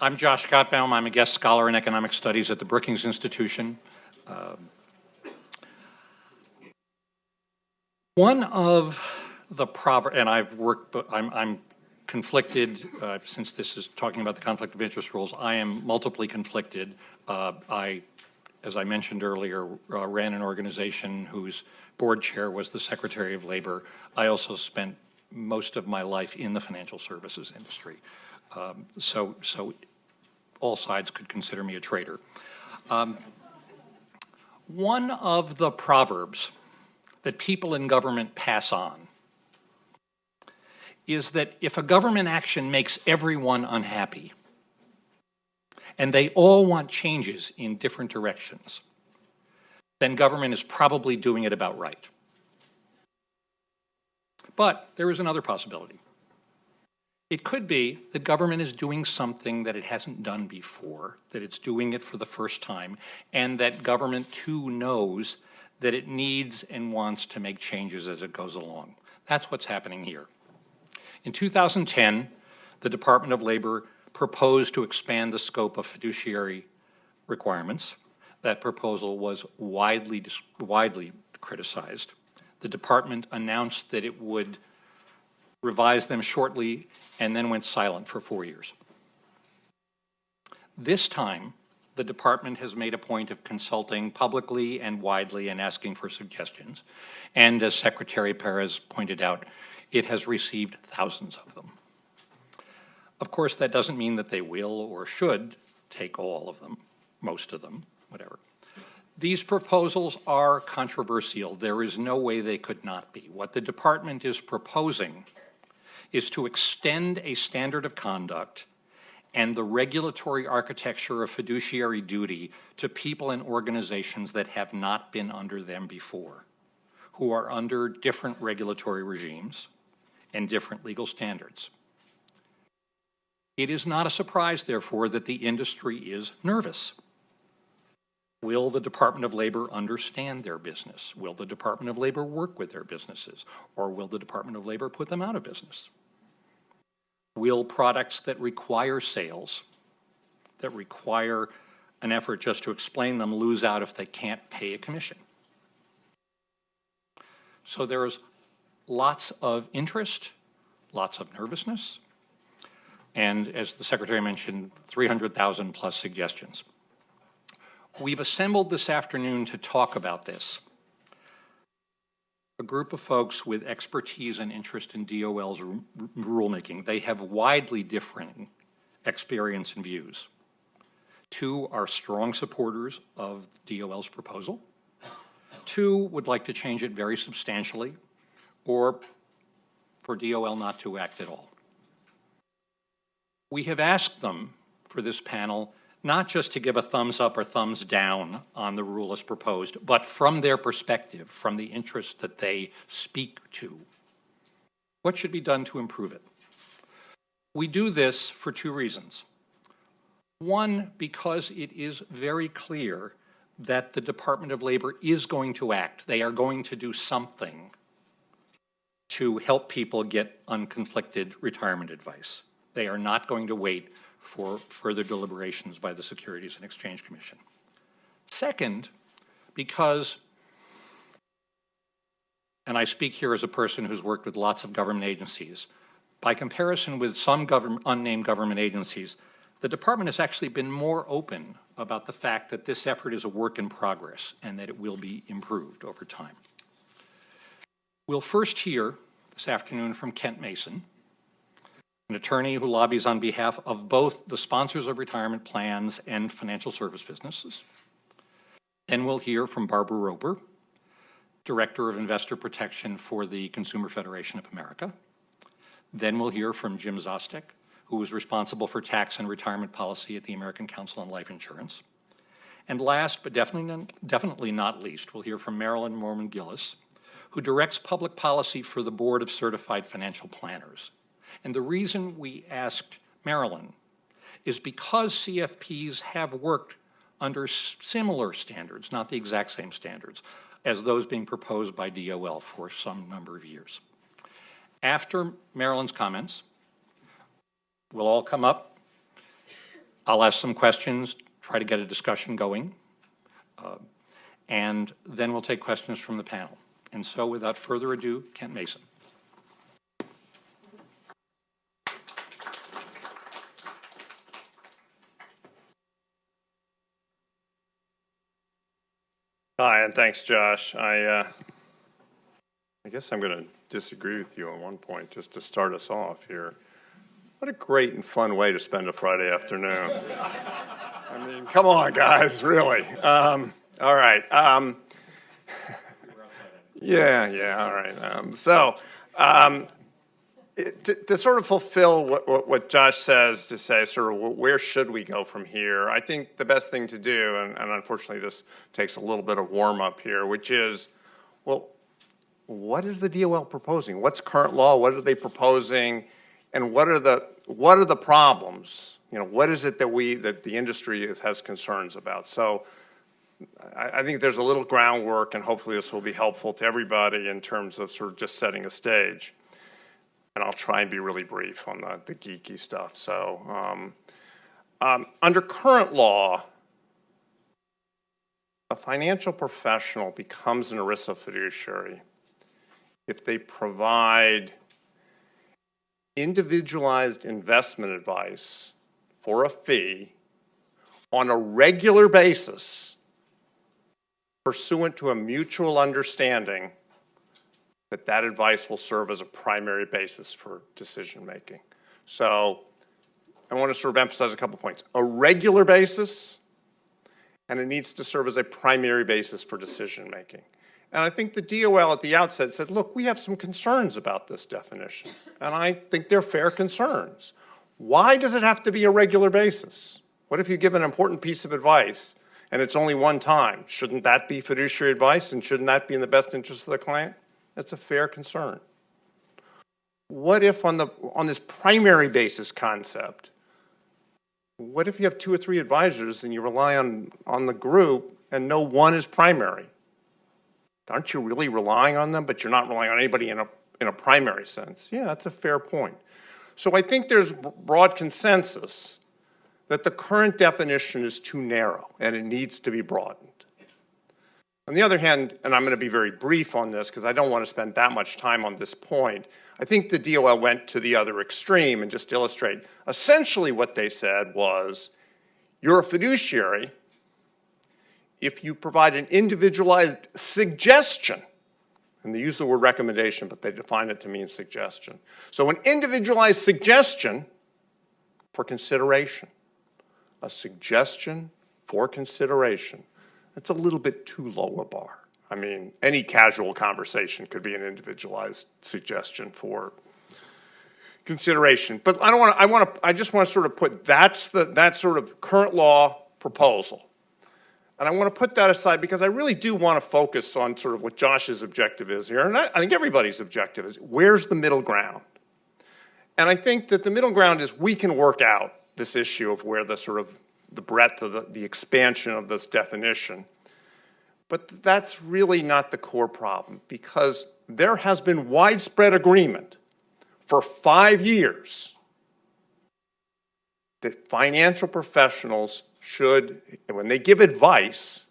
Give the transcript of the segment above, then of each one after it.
I'm Josh Gottbaum. I'm a guest scholar in economic studies at the Brookings Institution. One of the proverbs, and I've worked, but I'm conflicted, since this is talking about the conflict of interest rules, I am multiply conflicted. As I mentioned earlier, ran an organization whose board chair was the Secretary of Labor. I also spent most of my life in the financial services industry. So all sides could consider me a traitor. One of the proverbs that people in government pass on is that if a government action makes everyone unhappy, and they all want changes in different directions, then government is probably doing it about right. But there is another possibility. It could be that government is doing something that it hasn't done before, that it's doing it for the first time, and that government too knows that it needs and wants to make changes as it goes along. That's what's happening here. In 2010, the Department of Labor proposed to expand the scope of fiduciary requirements. That proposal was widely criticized. The department announced that it would revise them shortly and then went silent for 4 years. This time, the department has made a point of consulting publicly and widely and asking for suggestions. And as Secretary Perez pointed out, it has received thousands of them. Of course, that doesn't mean that they will or should take all of them, most of them, whatever. These proposals are controversial. There is no way they could not be. What the department is proposing is to extend a standard of conduct and the regulatory architecture of fiduciary duty to people and organizations that have not been under them before, who are under different regulatory regimes and different legal standards. It is not a surprise, therefore, that the industry is nervous. Will the Department of Labor understand their business? Will the Department of Labor work with their businesses? Or will the Department of Labor put them out of business? Will products that require sales, that require an effort just to explain them, lose out if they can't pay a commission? So there's lots of interest, lots of nervousness, and as the Secretary mentioned, 300,000 plus suggestions. We've assembled this afternoon to talk about this. A group of folks with expertise and interest in DOL's rulemaking. They have widely differing experience and views. Two are strong supporters of DOL's proposal. Two would like to change it very substantially, or for DOL not to act at all. We have asked them for this panel not just to give a thumbs up or thumbs down on the rule as proposed, but from their perspective, from the interest that they speak to. What should be done to improve it? We do this for two reasons. One, because it is very clear that the Department of Labor is going to act. They are going to do something to help people get unconflicted retirement advice. They are not going to wait for further deliberations by the Securities and Exchange Commission. Second, because, and I speak here as a person who's worked with lots of government agencies, by comparison with some unnamed government agencies, the department has actually been more open about the fact that this effort is a work in progress and that it will be improved over time. We'll first hear this afternoon from Kent Mason, an attorney who lobbies on behalf of both the sponsors of retirement plans and financial service businesses. Then we'll hear from Barbara Roper, Director of Investor Protection for the Consumer Federation of America. Then we'll hear from Jim Zostek, who is responsible for tax and retirement policy at the American Council on Life Insurance. And last, but definitely not least, we'll hear from Marilyn Moorman-Gillis, who directs public policy for the Board of Certified Financial Planners. And the reason we asked Marilyn is because CFPs have worked under similar standards, not the exact same standards, as those being proposed by DOL for some number of years. After Marilyn's comments, we'll all come up, I'll ask some questions, try to get a discussion going, and then we'll take questions from the panel. And so without further ado, Kent Mason. Hi, and thanks, Josh. I guess I'm going to disagree with you on one point, just to start us off here. What a great and fun way to spend a Friday afternoon. I mean, come on, guys, really. All right. Yeah, all right. To sort of fulfill what Josh says, to say sort of where should we go from here, I think the best thing to do, and unfortunately this takes a little bit of warm-up here, which is, well, what is the DOL proposing? What's current law? What are they proposing? And what are the problems? You know, what is it that the industry has concerns about? So I think there's a little groundwork, and hopefully this will be helpful to everybody in terms of sort of just setting a stage. And I'll try and be really brief on the geeky stuff. So under current law, a financial professional becomes an ERISA fiduciary if they provide individualized investment advice for a fee on a regular basis pursuant to a mutual understanding that advice will serve as a primary basis for decision making. So I want to sort of emphasize a couple points. A regular basis, and it needs to serve as a primary basis for decision making. And I think the DOL at the outset said, look, we have some concerns about this definition, and I think they're fair concerns. Why does it have to be a regular basis? What if you give an important piece of advice and it's only one time? Shouldn't that be fiduciary advice, and shouldn't that be in the best interest of the client? That's a fair concern. What if on this primary basis concept, what if you have 2 or 3 advisors and you rely on the group and no one is primary? Aren't you really relying on them, but you're not relying on anybody in a primary sense? Yeah, that's a fair point. So I think there's broad consensus that the current definition is too narrow and it needs to be broadened. On the other hand, and I'm going to be very brief on this because I don't want to spend that much time on this point, I think the DOL went to the other extreme, and just to illustrate, essentially what they said was, you're a fiduciary if you provide an individualized suggestion, and they use the word recommendation, but they define it to mean suggestion. So an individualized suggestion for consideration, a suggestion for consideration. That's a little bit too low a bar. I mean, any casual conversation could be an individualized suggestion for consideration. But I just want to sort of put that sort of current law proposal. And I want to put that aside because I really do want to focus on sort of what Josh's objective is here. And I think everybody's objective is, where's the middle ground? And I think that the middle ground is we can work out this issue of where the sort of the breadth of the expansion of this definition. But that's really not the core problem, because there has been widespread agreement for 5 years that financial professionals should, when they give advice,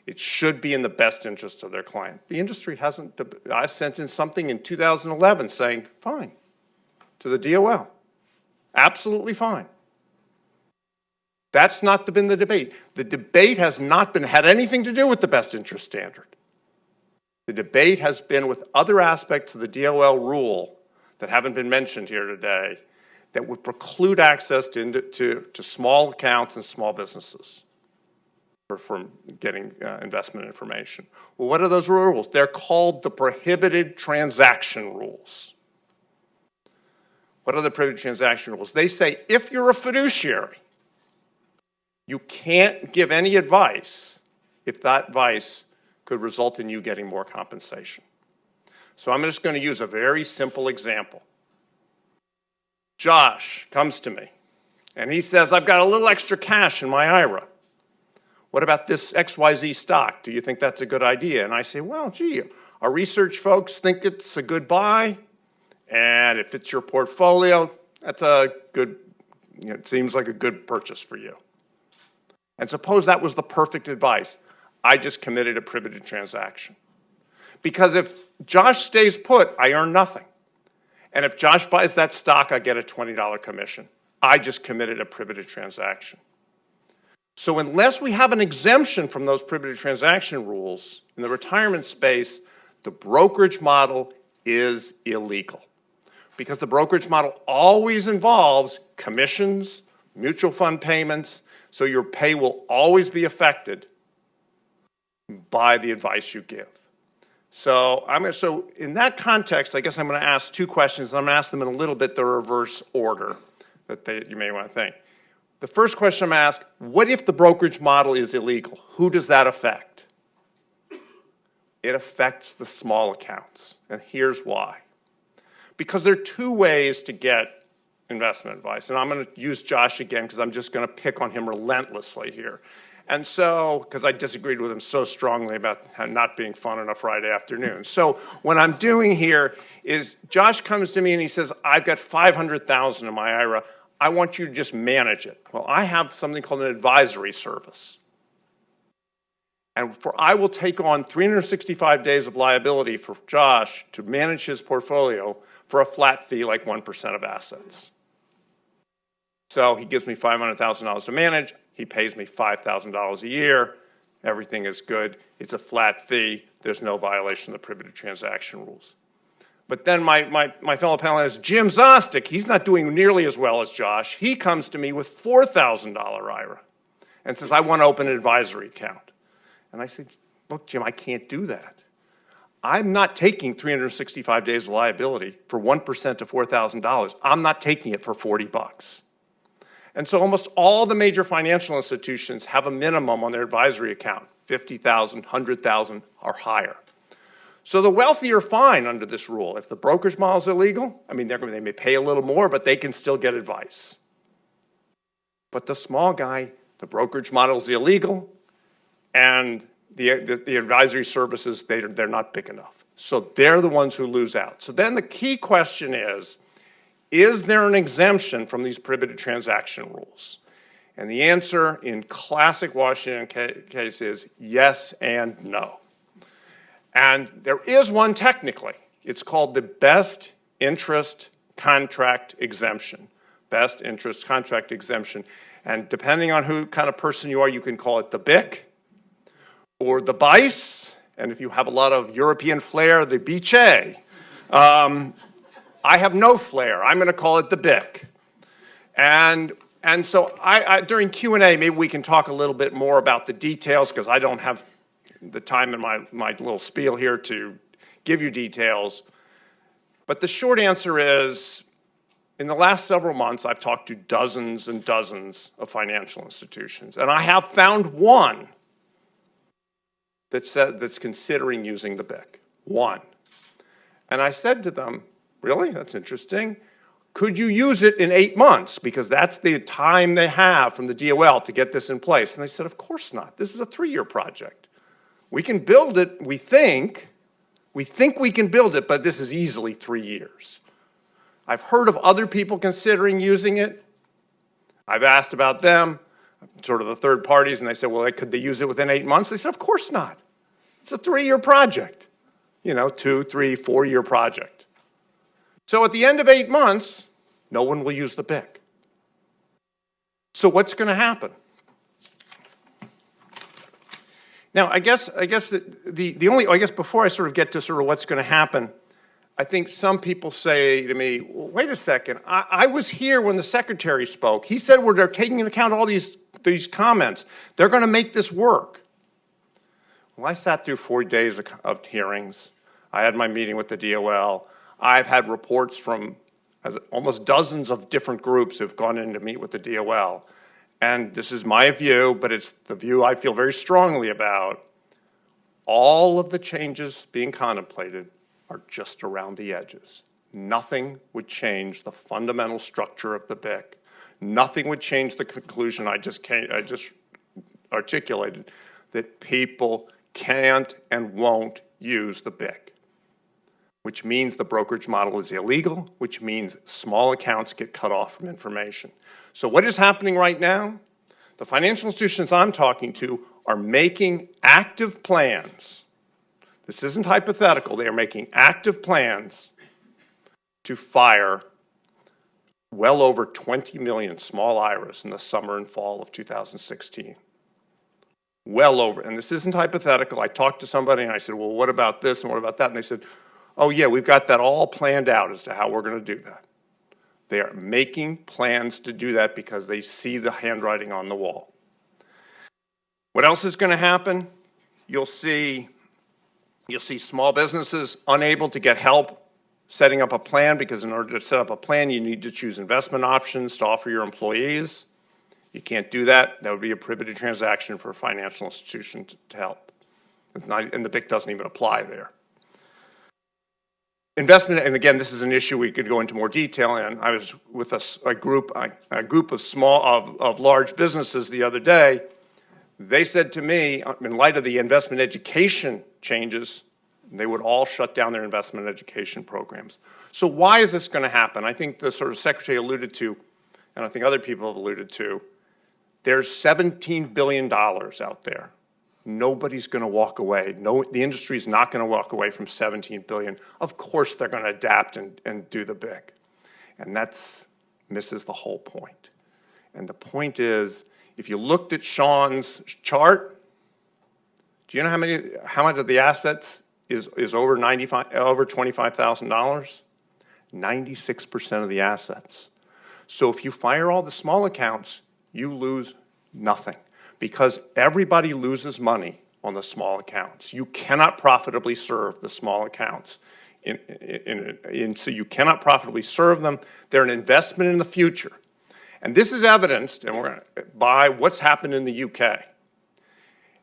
it should be in the best interest of their client. The industry hasn't. I sent in something in 2011 saying, fine, to the DOL. Absolutely fine. That's not been the debate. The debate has not had anything to do with the best interest standard. The debate has been with other aspects of the DOL rule that haven't been mentioned here today that would preclude access to small accounts and small businesses from getting investment information. Well, what are those rules? They're called the prohibited transaction rules. What are the prohibited transaction rules? They say if you're a fiduciary, you can't give any advice if that advice could result in you getting more compensation. So I'm just going to use a very simple example. Josh comes to me and he says, I've got a little extra cash in my IRA. What about this XYZ stock? Do you think that's a good idea? And I say, well, gee, our research folks think it's a good buy and it fits your portfolio. That's a good it seems like a good purchase for you. And suppose that was the perfect advice. I just committed a prohibited transaction. Because if Josh stays put, I earn nothing. And if Josh buys that stock, I get a $20 commission. I just committed a prohibited transaction. So unless we have an exemption from those prohibited transaction rules in the retirement space, the brokerage model is illegal. Because the brokerage model always involves commissions, mutual fund payments, so your pay will always be affected by the advice you give. So in that context, I guess I'm going to ask two questions, and I'm going to ask them in a little bit the reverse order that you may want to think. The first question I'm going to ask, what if the brokerage model is illegal? Who does that affect? It affects the small accounts, and here's why. Because there are two ways to get investment advice, and I'm going to use Josh again because I'm just going to pick on him relentlessly here. And so, because I disagreed with him so strongly about not being fun on a Friday afternoon. So what I'm doing here is Josh comes to me and he says, I've got $500,000 in my IRA. I want you to just manage it. Well, I have something called an advisory service. And I will take on 365 days of liability for Josh to manage his portfolio for a flat fee like 1% of assets. So he gives me $500,000 to manage. He pays me $5,000 a year. Everything is good. It's a flat fee. There's no violation of the prohibited transaction rules. But then my fellow panelist, Jim Zostic, he's not doing nearly as well as Josh. He comes to me with $4,000 IRA and says, I want to open an advisory account. And I said, look, Jim, I can't do that. I'm not taking 365 days of liability for 1% of $4,000. I'm not taking it for $40. And so almost all the major financial institutions have a minimum on their advisory account, $50,000, $100,000 or higher. So the wealthy are fine under this rule. If the brokerage model is illegal, I mean, they may pay a little more, but they can still get advice. But the small guy, the brokerage model is illegal, and the advisory services, they're not big enough. So they're the ones who lose out. So then the key question is there an exemption from these prohibited transaction rules? And the answer in classic Washington case is yes and no. And there is one technically. It's called the best interest contract exemption. Best interest contract exemption. And depending on who kind of person you are, you can call it the BIC or the BICE. And if you have a lot of European flair, the BICE. I have no flair. I'm going to call it the BIC. And so during Q&A, maybe we can talk a little bit more about the details because I don't have the time in my little spiel here to give you details. But the short answer is, in the last several months, I've talked to dozens and dozens of financial institutions. And I have found one that's considering using the BIC. One. And I said to them, really? That's interesting. Could you use it in 8 months? Because that's the time they have from the DOL to get this in place. And they said, of course not. This is a 3-year project. We can build it, we think we can build it, but this is easily 3 years. I've heard of other people considering using it. I've asked about them, sort of the third parties, and they said, well, could they use it within 8 months? They said, of course not. It's a 3-year project. 2, 3, 4-year project. So at the end of 8 months, no one will use the BIC. So what's going to happen? Now, I guess before I sort of get to sort of what's going to happen, I think some people say to me, well, wait a second, I was here when the secretary spoke. He said they're taking into account all these comments. They're going to make this work. Well, I sat through 4 days of hearings. I had my meeting with the DOL. I've had reports from almost dozens of different groups who've gone in to meet with the DOL. And this is my view, but it's the view I feel very strongly about. All of the changes being contemplated are just around the edges. Nothing would change the fundamental structure of the BIC. Nothing would change the conclusion I just articulated, that people can't and won't use the BIC. which means the brokerage model is illegal, which means small accounts get cut off from information. So what is happening right now? The financial institutions I'm talking to are making active plans. This isn't hypothetical. They are making active plans to fire well over 20 million small IRAs in the summer and fall of 2016. Well over. And this isn't hypothetical. I talked to somebody and I said, well, what about this and what about that? And they said, oh, yeah, we've got that all planned out as to how we're going to do that. They are making plans to do that because they see the handwriting on the wall. What else is going to happen? You'll see small businesses unable to get help setting up a plan, because in order to set up a plan, you need to choose investment options to offer your employees. You can't do that. That would be a prohibited transaction for a financial institution to help. It's not, and the BIC doesn't even apply there. Investment, and again, this is an issue we could go into more detail in. I was with a group of large businesses the other day. They said to me, in light of the investment education changes, they would all shut down their investment education programs. So why is this going to happen? I think the sort of secretary alluded to, and I think other people have alluded to, there's $17 billion out there. Nobody's going to walk away. No, the industry is not going to walk away from $17 billion. Of course they're going to adapt and do the BIC. And that misses the whole point. And the point is, if you looked at Sean's chart, do you know how much of the assets is over $25,000? 96% of the assets. So if you fire all the small accounts, you lose nothing, because everybody loses money on the small accounts. You cannot profitably serve the small accounts. So you cannot profitably serve them. They're an investment in the future. And this is evidenced by what's happened in the UK.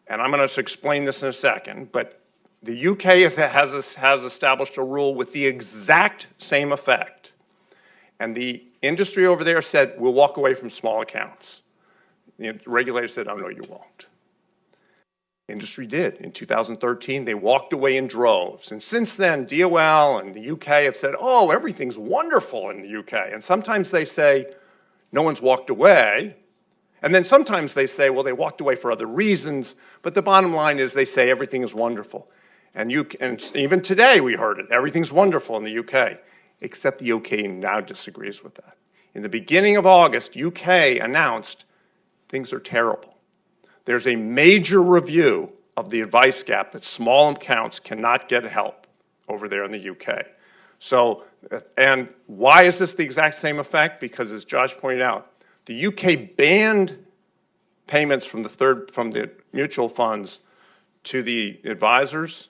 And I'm going to explain this in a second, but the UK has established a rule with the exact same effect. And the industry over there said, we'll walk away from small accounts. The regulator said, oh, no, you won't. Industry did. In 2013, they walked away in droves. And since then, DOL and the UK have said, oh, everything's wonderful in the UK. And sometimes they say, no one's walked away. And then sometimes they say, well, they walked away for other reasons. But the bottom line is they say everything is wonderful. And even today we heard it. Everything's wonderful in the UK, except the UK now disagrees with that. In the beginning of August, UK announced things are terrible. There's a major review of the advice gap that small accounts cannot get help over there in the UK. So, and why is this the exact same effect? Because as Josh pointed out, the UK banned payments from the mutual funds to the advisors.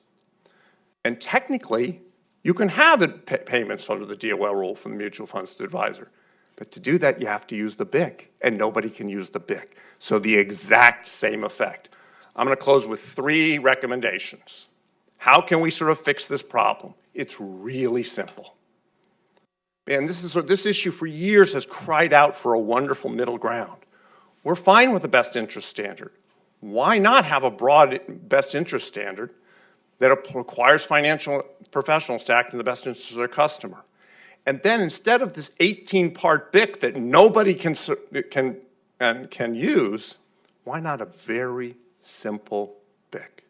And technically, you can have payments under the DOL rule from the mutual funds to the advisor. But to do that, you have to use the BIC, and nobody can use the BIC. So the exact same effect. I'm going to close with 3 recommendations. How can we sort of fix this problem? It's really simple. And this issue for years has cried out for a wonderful middle ground. We're fine with the best interest standard. Why not have a broad best interest standard that requires financial professionals to act in the best interest of their customer? And then instead of this 18-part BIC that nobody can use, why not a very simple BIC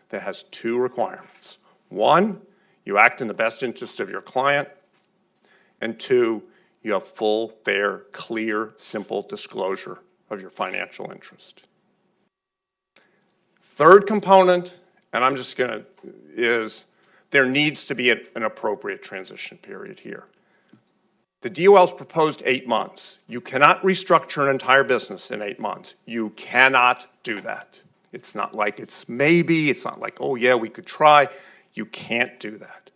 that has 2 requirements? 1, you act in the best interest of your client. And 2, you have full, fair, clear, simple disclosure of your financial interest. Third component, and I'm just going to, is there needs to be an appropriate transition period here. The DOL's proposed 8 months. You cannot restructure an entire business in 8 months. You cannot do that. It's not like it's maybe, it's not like, oh yeah, we could try. You can't do that.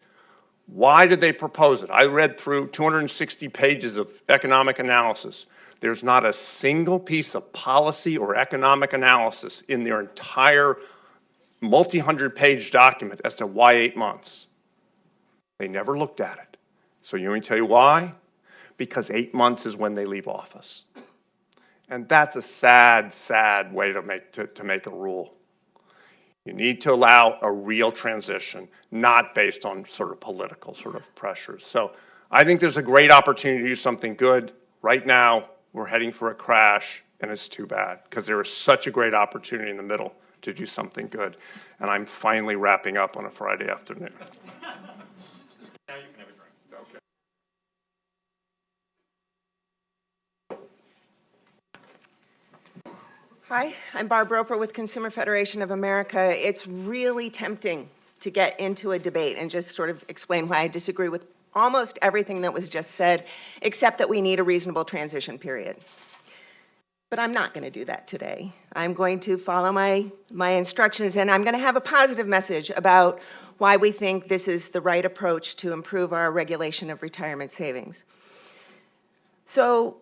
Why did they propose it? I read through 260 pages of economic analysis. There's not a single piece of policy or economic analysis in their entire multi-hundred-page document as to why 8 months. They never looked at it. So you want me to tell you why? Because 8 months is when they leave office. And that's a sad, sad way to make a rule. You need to allow a real transition, not based on sort of political sort of pressures. So I think there's a great opportunity to do something good. Right now, we're heading for a crash, and it's too bad, because there is such a great opportunity in the middle to do something good. And I'm finally wrapping up on a Friday afternoon. Now you can have a drink. Okay. Hi, I'm Barb Roper with Consumer Federation of America. It's really tempting to get into a debate and just sort of explain why I disagree with almost everything that was just said, except that we need a reasonable transition period. But I'm not going to do that today. I'm going to follow my instructions, and I'm going to have a positive message about why we think this is the right approach to improve our regulation of retirement savings. So,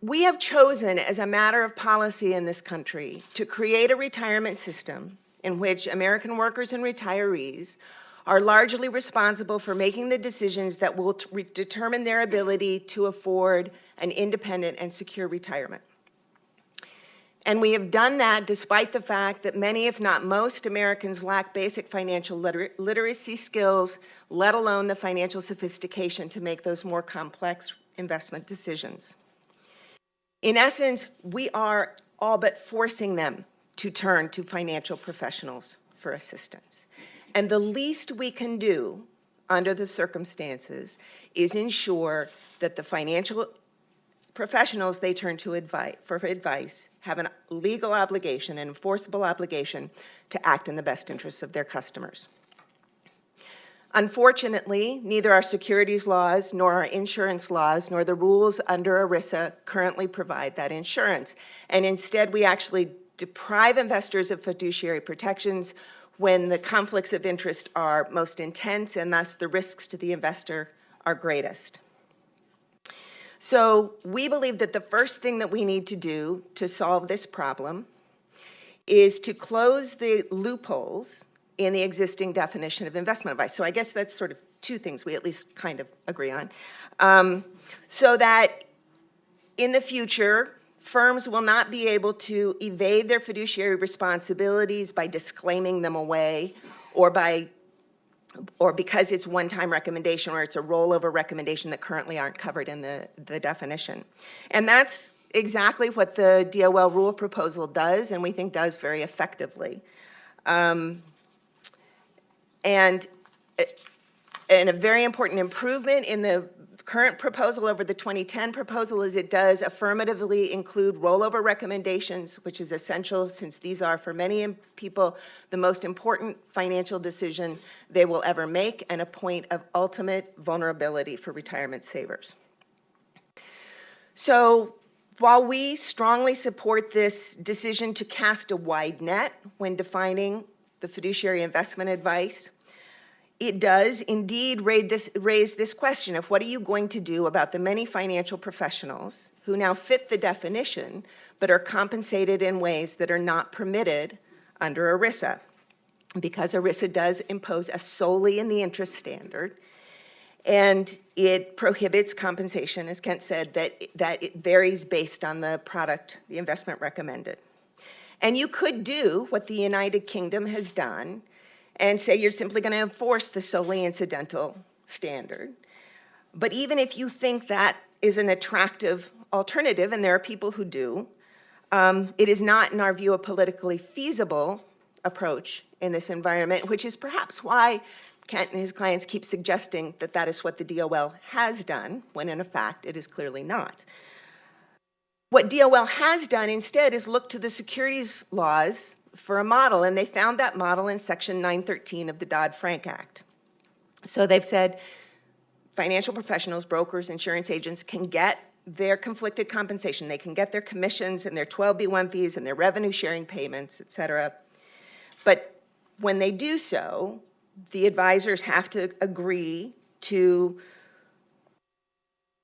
we have chosen, as a matter of policy in this country, to create a retirement system in which American workers and retirees are largely responsible for making the decisions that will determine their ability to afford an independent and secure retirement. And we have done that despite the fact that many, if not most, Americans lack basic financial literacy skills, let alone the financial sophistication to make those more complex investment decisions. In essence, we are all but forcing them to turn to financial professionals for assistance. And the least we can do under the circumstances is ensure that the financial professionals they turn to for advice have a legal obligation, an enforceable obligation to act in the best interests of their customers. Unfortunately, neither our securities laws, nor our insurance laws, nor the rules under ERISA currently provide that insurance. And instead, we actually deprive investors of fiduciary protections when the conflicts of interest are most intense, and thus the risks to the investor are greatest. So we believe that the first thing that we need to do to solve this problem is to close the loopholes in the existing definition of investment advice. So I guess that's sort of two things we at least kind of agree on. So that in the future, firms will not be able to evade their fiduciary responsibilities by disclaiming them away or because it's one-time recommendation or it's a rollover recommendation that currently aren't covered in the definition. And that's exactly what the DOL rule proposal does, and we think does very effectively. And a very important improvement in the current proposal over the 2010 proposal is it does affirmatively include rollover recommendations, which is essential since these are, for many people, the most important financial decision they will ever make and a point of ultimate vulnerability for retirement savers. So while we strongly support this decision to cast a wide net when defining the fiduciary investment advice, it does indeed raise this question of what are you going to do about the many financial professionals who now fit the definition but are compensated in ways that are not permitted under ERISA, because ERISA does impose a solely in the interest standard, and it prohibits compensation, as Kent said, that it varies based on the product, the investment recommended. And you could do what the United Kingdom has done and say you're simply going to enforce the solely incidental standard. But even if you think that is an attractive alternative, and there are people who do, it is not, in our view, a politically feasible approach in this environment, which is perhaps why Kent and his clients keep suggesting that that is what the DOL has done, when in fact it is clearly not. What DOL has done instead is look to the securities laws for a model, and they found that model in Section 913 of the Dodd-Frank Act. So they've said financial professionals, brokers, insurance agents can get their conflicted compensation. They can get their commissions and their 12B1 fees and their revenue sharing payments, et cetera. But when they do so, the advisors have to agree to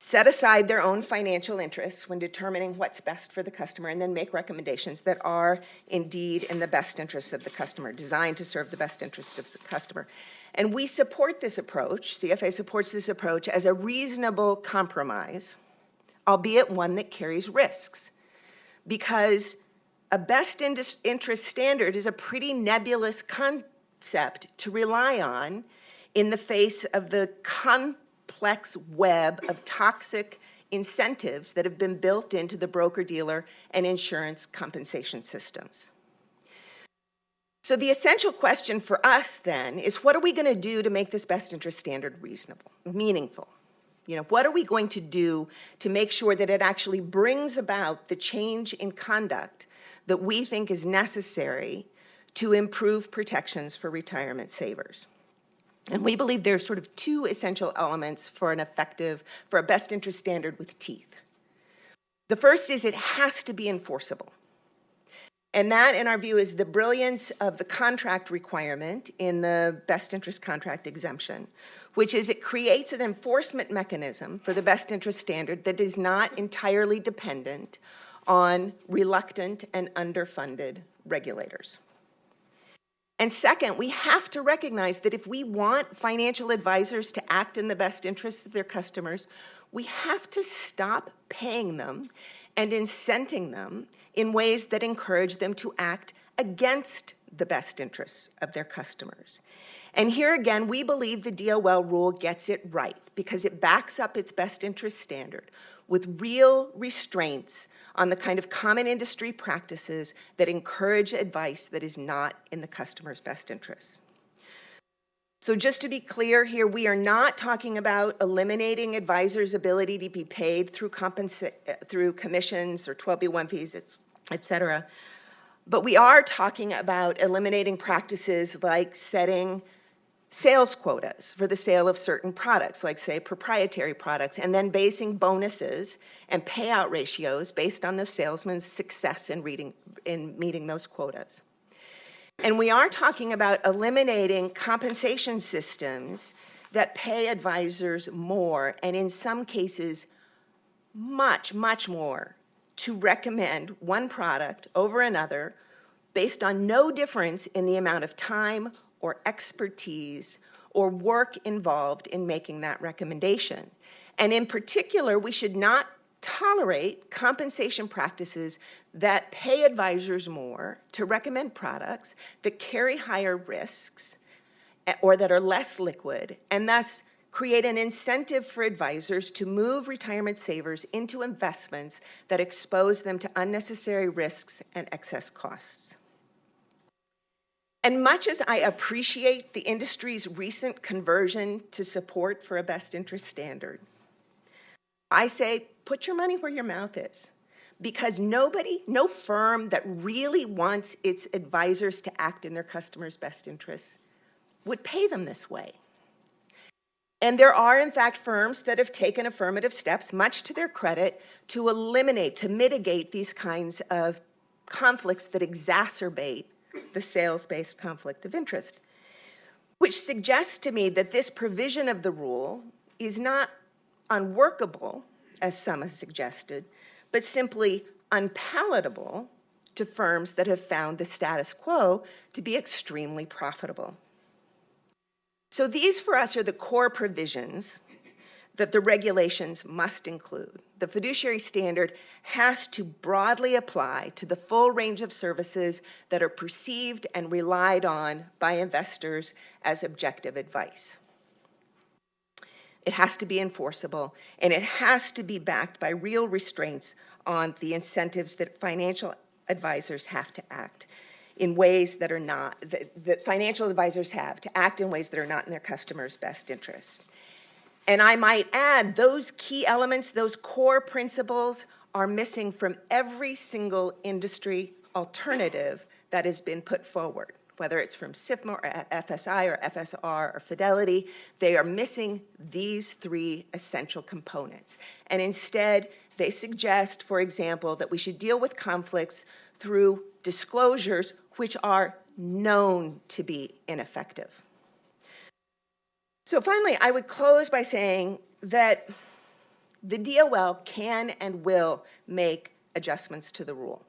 set aside their own financial interests when determining what's best for the customer, and then make recommendations that are indeed in the best interest of the customer, designed to serve the best interest of the customer. And we support this approach, CFA supports this approach as a reasonable compromise, albeit one that carries risks. Because a best interest standard is a pretty nebulous concept to rely on in the face of the complex web of toxic incentives that have been built into the broker-dealer and insurance compensation systems. So the essential question for us then is, what are we going to do to make this best interest standard reasonable, meaningful? What are we going to do to make sure that it actually brings about the change in conduct that we think is necessary to improve protections for retirement savers? And we believe there's sort of two essential elements for a best interest standard with teeth. The first is it has to be enforceable. And that, in our view, is the brilliance of the contract requirement in the best interest contract exemption, which is it creates an enforcement mechanism for the best interest standard that is not entirely dependent on reluctant and underfunded regulators. And second, we have to recognize that if we want financial advisors to act in the best interests of their customers, we have to stop paying them and incenting them in ways that encourage them to act against the best interests of their customers. And here again, we believe the DOL rule gets it right because it backs up its best interest standard with real restraints on the kind of common industry practices that encourage advice that is not in the customer's best interests. So just to be clear here, we are not talking about eliminating advisors' ability to be paid through commissions or 12b1 fees, et cetera. But we are talking about eliminating practices like setting sales quotas for the sale of certain products, like, say, proprietary products, and then basing bonuses and payout ratios based on the salesman's success in meeting those quotas. And we are talking about eliminating compensation systems that pay advisors more, and in some cases, much, much more, to recommend one product over another based on no difference in the amount of time or expertise or work involved in making that recommendation. And in particular, we should not tolerate compensation practices that pay advisors more to recommend products that carry higher risks or that are less liquid, and thus create an incentive for advisors to move retirement savers into investments that expose them to unnecessary risks and excess costs. And much as I appreciate the industry's recent conversion to support for a best interest standard, I say, put your money where your mouth is, because no firm that really wants its advisors to act in their customers' best interests would pay them this way. And there are, in fact, firms that have taken affirmative steps, much to their credit, to mitigate these kinds of conflicts that exacerbate the sales-based conflict of interest, which suggests to me that this provision of the rule is not unworkable, as some have suggested, but simply unpalatable to firms that have found the status quo to be extremely profitable. So these, for us, are the core provisions that the regulations must include. The fiduciary standard has to broadly apply to the full range of services that are perceived and relied on by investors as objective advice. It has to be enforceable, and it has to be backed by real restraints on the incentives that financial advisors have to act in ways that are not, that financial advisors have to act in ways that are not in their customers' best interest. And I might add, those key elements, those core principles are missing from every single industry alternative that has been put forward, whether it's from SIFMA or FSI or FSR or Fidelity. They are missing these three essential components. And instead, they suggest, for example, that we should deal with conflicts through disclosures which are known to be ineffective. So finally, I would close by saying that the DOL can and will make adjustments to the rule.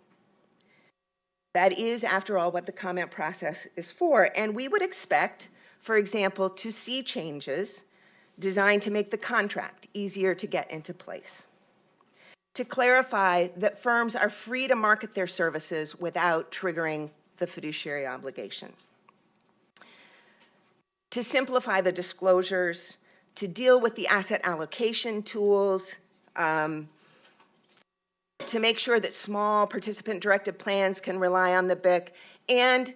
That is, after all, what the comment process is for. And we would expect, for example, to see changes designed to make the contract easier to get into place. to clarify that firms are free to market their services without triggering the fiduciary obligation. To simplify the disclosures, to deal with the asset allocation tools, to make sure that small participant-directed plans can rely on the BIC, and,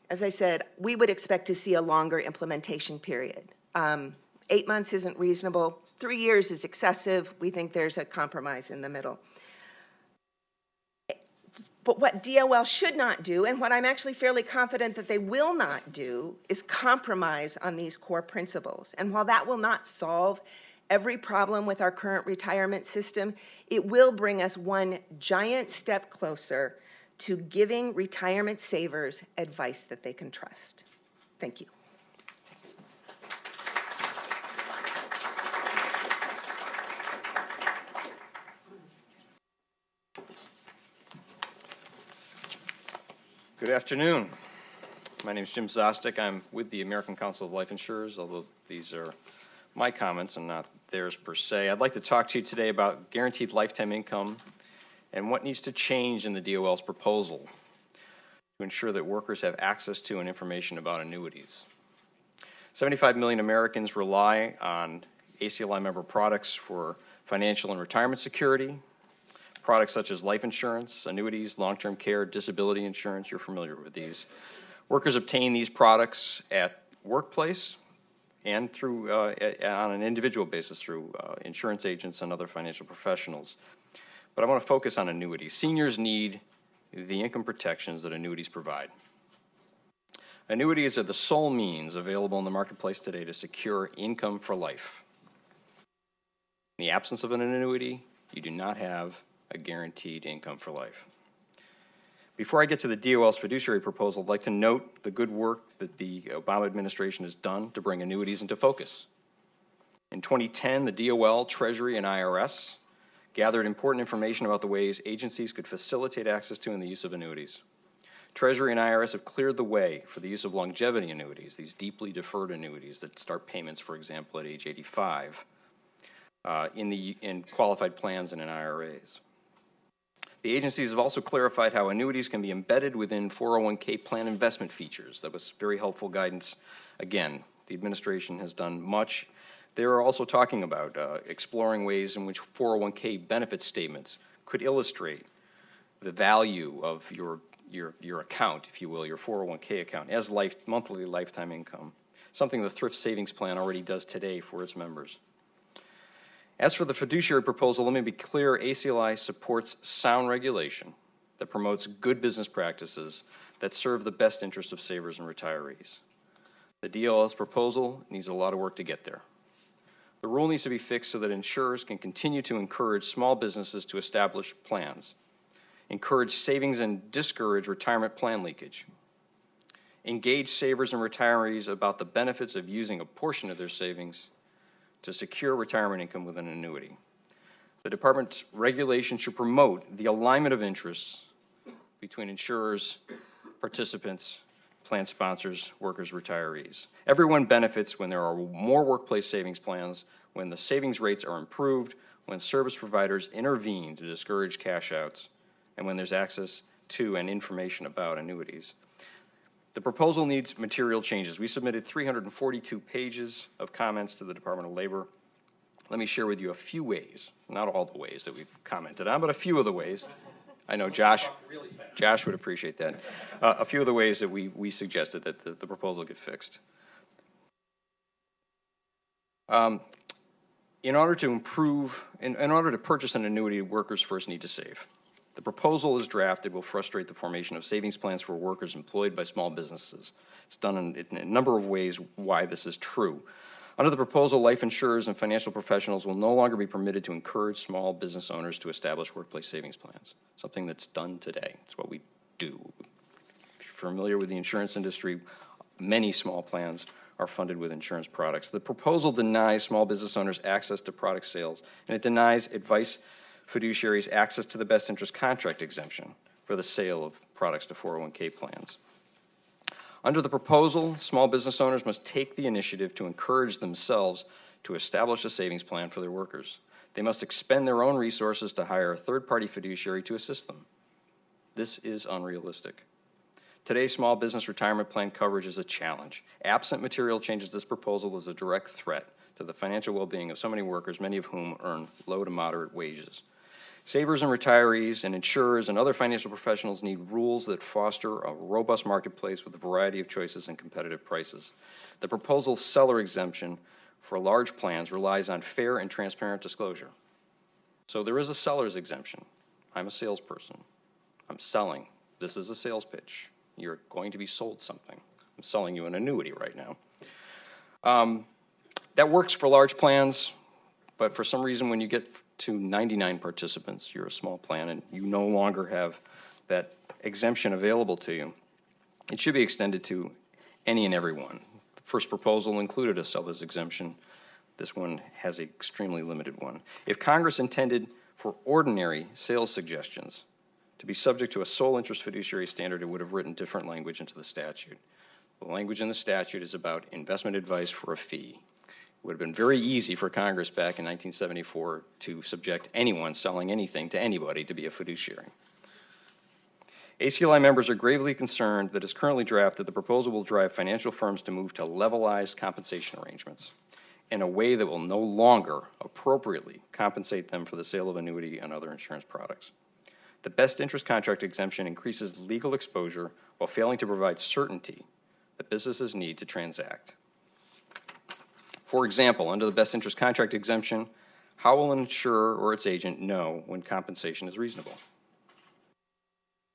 as I said, we would expect to see a longer implementation period. 8 months isn't reasonable. 3 years is excessive. We think there's a compromise in the middle. But what DOL should not do, and what I'm actually fairly confident that they will not do, is compromise on these core principles. And while that will not solve every problem with our current retirement system, it will bring us one giant step closer to giving retirement savers advice that they can trust. Thank you. Good afternoon. My name is Jim Zostek. I'm with the American Council of Life Insurers, although these are my comments and not theirs per se. I'd like to talk to you today about guaranteed lifetime income and what needs to change in the DOL's proposal to ensure that workers have access to and information about annuities. 75 million Americans rely on ACLI member products for financial and retirement security. Products such as life insurance, annuities, long-term care, disability insurance, you're familiar with these. Workers obtain these products at workplace and through on an individual basis through insurance agents and other financial professionals. But I want to focus on annuities. Seniors need the income protections that annuities provide. Annuities are the sole means available in the marketplace today to secure income for life. In the absence of an annuity, you do not have a guaranteed income for life. Before I get to the DOL's fiduciary proposal, I'd like to note the good work that the Obama administration has done to bring annuities into focus. In 2010, the DOL, Treasury, and IRS gathered important information about the ways agencies could facilitate access to and the use of annuities. Treasury and IRS have cleared the way for the use of longevity annuities, these deeply deferred annuities that start payments, for example, at age 85, in qualified plans and in IRAs. The agencies have also clarified how annuities can be embedded within 401k plan investment features. That was very helpful guidance. Again, the administration has done much. They're also talking about exploring ways in which 401k benefit statements could illustrate the value of your account, if you will, your 401k account, as monthly lifetime income, something the Thrift Savings Plan already does today for its members. As for the fiduciary proposal, let me be clear, ACLI supports sound regulation that promotes good business practices that serve the best interest of savers and retirees. The DOL's proposal needs a lot of work to get there. The rule needs to be fixed so that insurers can continue to encourage small businesses to establish plans, encourage savings and discourage retirement plan leakage, engage savers and retirees about the benefits of using a portion of their savings to secure retirement income with an annuity. The department's regulation should promote the alignment of interests between insurers, participants, plan sponsors, workers, retirees. Everyone benefits when there are more workplace savings plans, when the savings rates are improved, when service providers intervene to discourage cash outs, and when there's access to and information about annuities. The proposal needs material changes. We submitted 342 pages of comments to the Department of Labor. Let me share with you a few ways, not all the ways that we've commented on, but a few of the ways. I know Josh would appreciate that. A few of the ways that we suggested that the proposal get fixed. In order to purchase an annuity, workers first need to save. The proposal as drafted will frustrate the formation of savings plans for workers employed by small businesses. It's done in a number of ways why this is true. Under the proposal, life insurers and financial professionals will no longer be permitted to encourage small business owners to establish workplace savings plans, something that's done today. It's what we do. If you're familiar with the insurance industry, many small plans are funded with insurance products. The proposal denies small business owners access to product sales, and it denies advice fiduciaries access to the best interest contract exemption for the sale of products to 401k plans. Under the proposal, small business owners must take the initiative to encourage themselves to establish a savings plan for their workers. They must expend their own resources to hire a third-party fiduciary to assist them. This is unrealistic. Today's small business retirement plan coverage is a challenge. Absent material changes, this proposal is a direct threat to the financial well-being of so many workers, many of whom earn low to moderate wages. Savers and retirees and insurers and other financial professionals need rules that foster a robust marketplace with a variety of choices and competitive prices. The proposal's seller exemption for large plans relies on fair and transparent disclosure. So there is a seller's exemption. I'm a salesperson. I'm selling. This is a sales pitch. You're going to be sold something. I'm selling you an annuity right now. That works for large plans, but for some reason when you get to 99 participants, you're a small plan and you no longer have that exemption available to you. It should be extended to any and every one. The first proposal included a seller's exemption. This one has an extremely limited one. If Congress intended for ordinary sales suggestions to be subject to a sole interest fiduciary standard, it would have written different language into the statute. The language in the statute is about investment advice for a fee. It would have been very easy for Congress back in 1974 to subject anyone selling anything to anybody to be a fiduciary. ACLI members are gravely concerned that as currently drafted, the proposal will drive financial firms to move to levelized compensation arrangements in a way that will no longer appropriately compensate them for the sale of annuity and other insurance products. The best interest contract exemption increases legal exposure while failing to provide certainty that businesses need to transact. For example, under the best interest contract exemption, how will an insurer or its agent know when compensation is reasonable?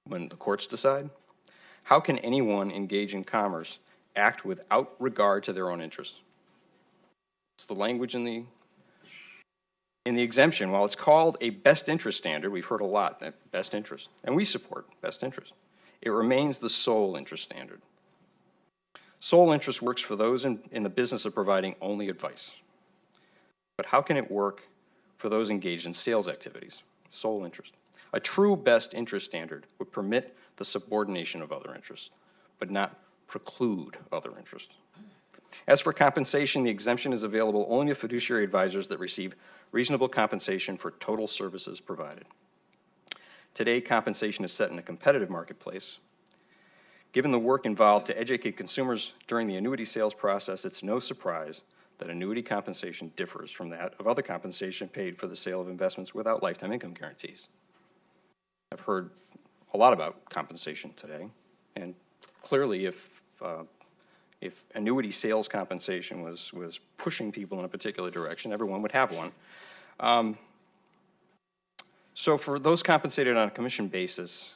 When the courts decide? How can anyone engage in commerce act without regard to their own interests? It's the language in the exemption. While it's called a best interest standard, we've heard a lot that best interest, and we support best interest. It remains the sole interest standard. Sole interest works for those in the business of providing only advice. But how can it work for those engaged in sales activities? Sole interest. A true best interest standard would permit the subordination of other interests, but not preclude other interests. As for compensation, the exemption is available only to fiduciary advisors that receive reasonable compensation for total services provided. Today, compensation is set in a competitive marketplace. Given the work involved to educate consumers during the annuity sales process, it's no surprise that annuity compensation differs from that of other compensation paid for the sale of investments without lifetime income guarantees. I've heard a lot about compensation today, and clearly if annuity sales compensation was pushing people in a particular direction, everyone would have one. So for those compensated on a commission basis,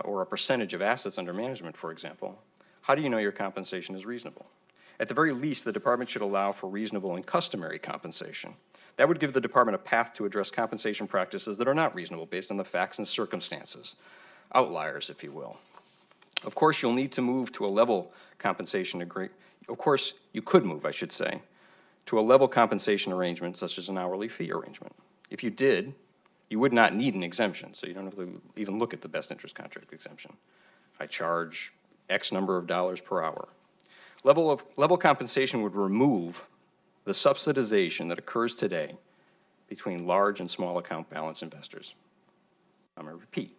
or a percentage of assets under management, for example, how do you know your compensation is reasonable? At the very least, the department should allow for reasonable and customary compensation. That would give the department a path to address compensation practices that are not reasonable based on the facts and circumstances, outliers, if you will. Of course, you'll need to move to a level compensation agreement. Of course, you could move, I should say, to a level compensation arrangement such as an hourly fee arrangement. If you did, you would not need an exemption, so you don't have to even look at the best interest contract exemption. I charge X number of dollars per hour. Level compensation would remove the subsidization that occurs today between large and small account balance investors. I'm going to repeat.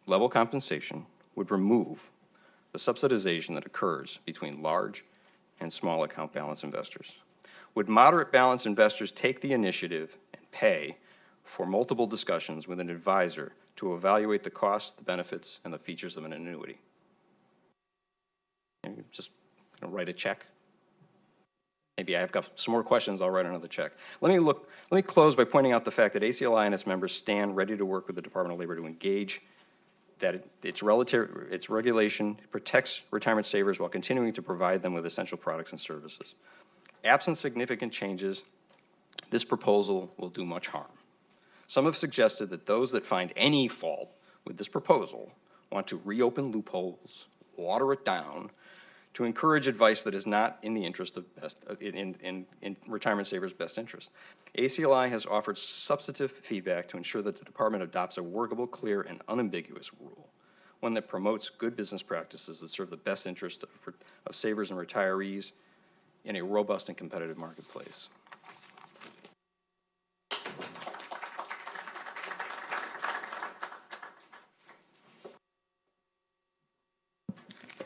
Level compensation would remove the subsidization that occurs between large and small account balance investors. Would moderate balance investors take the initiative and pay for multiple discussions with an advisor to evaluate the costs, the benefits, and the features of an annuity? And just write a check. Maybe I've got some more questions, I'll write another check. Let me close by pointing out the fact that ACLI and its members stand ready to work with the Department of Labor to engage that its regulation protects retirement savers while continuing to provide them with essential products and services. Absent significant changes, this proposal will do much harm. Some have suggested that those that find any fault with this proposal want to reopen loopholes, water it down, to encourage advice that is not in the interest of in retirement savers' best interest. ACLI has offered substantive feedback to ensure that the department adopts a workable, clear, and unambiguous rule, one that promotes good business practices that serve the best interest of savers and retirees in a robust and competitive marketplace.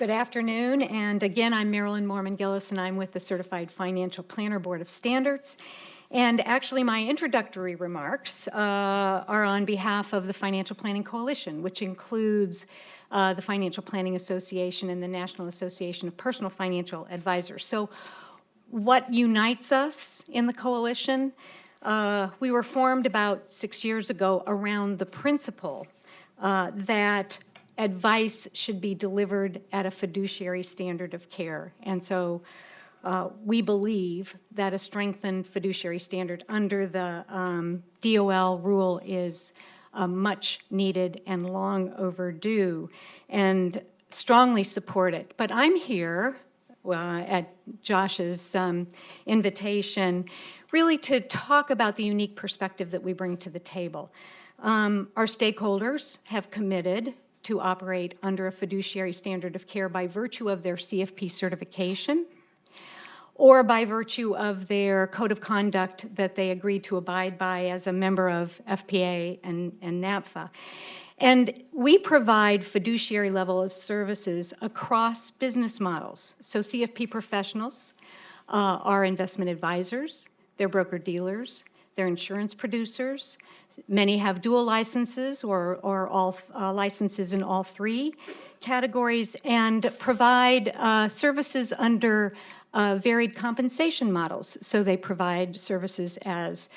Good afternoon, and again, I'm Marilyn Mormon-Gillis, and I'm with the Certified Financial Planner Board of Standards. And actually, my introductory remarks are on behalf of the Financial Planning Coalition, which includes the Financial Planning Association and the National Association of Personal Financial Advisors. So what unites us in the coalition? We were formed about 6 years ago around the principle that advice should be delivered at a fiduciary standard of care. And so we believe that a strengthened fiduciary standard under the DOL rule is much needed and long overdue, and strongly support it. But I'm here at Josh's invitation really to talk about the unique perspective that we bring to the table. Our stakeholders have committed to operate under a fiduciary standard of care by virtue of their CFP certification or by virtue of their code of conduct that they agreed to abide by as a member of FPA and NAPFA. And we provide fiduciary level of services across business models. So CFP professionals are investment advisors, they're broker-dealers, they're insurance producers. Many have dual licenses or all licenses in all three categories, and provide services under varied compensation models. So they provide services as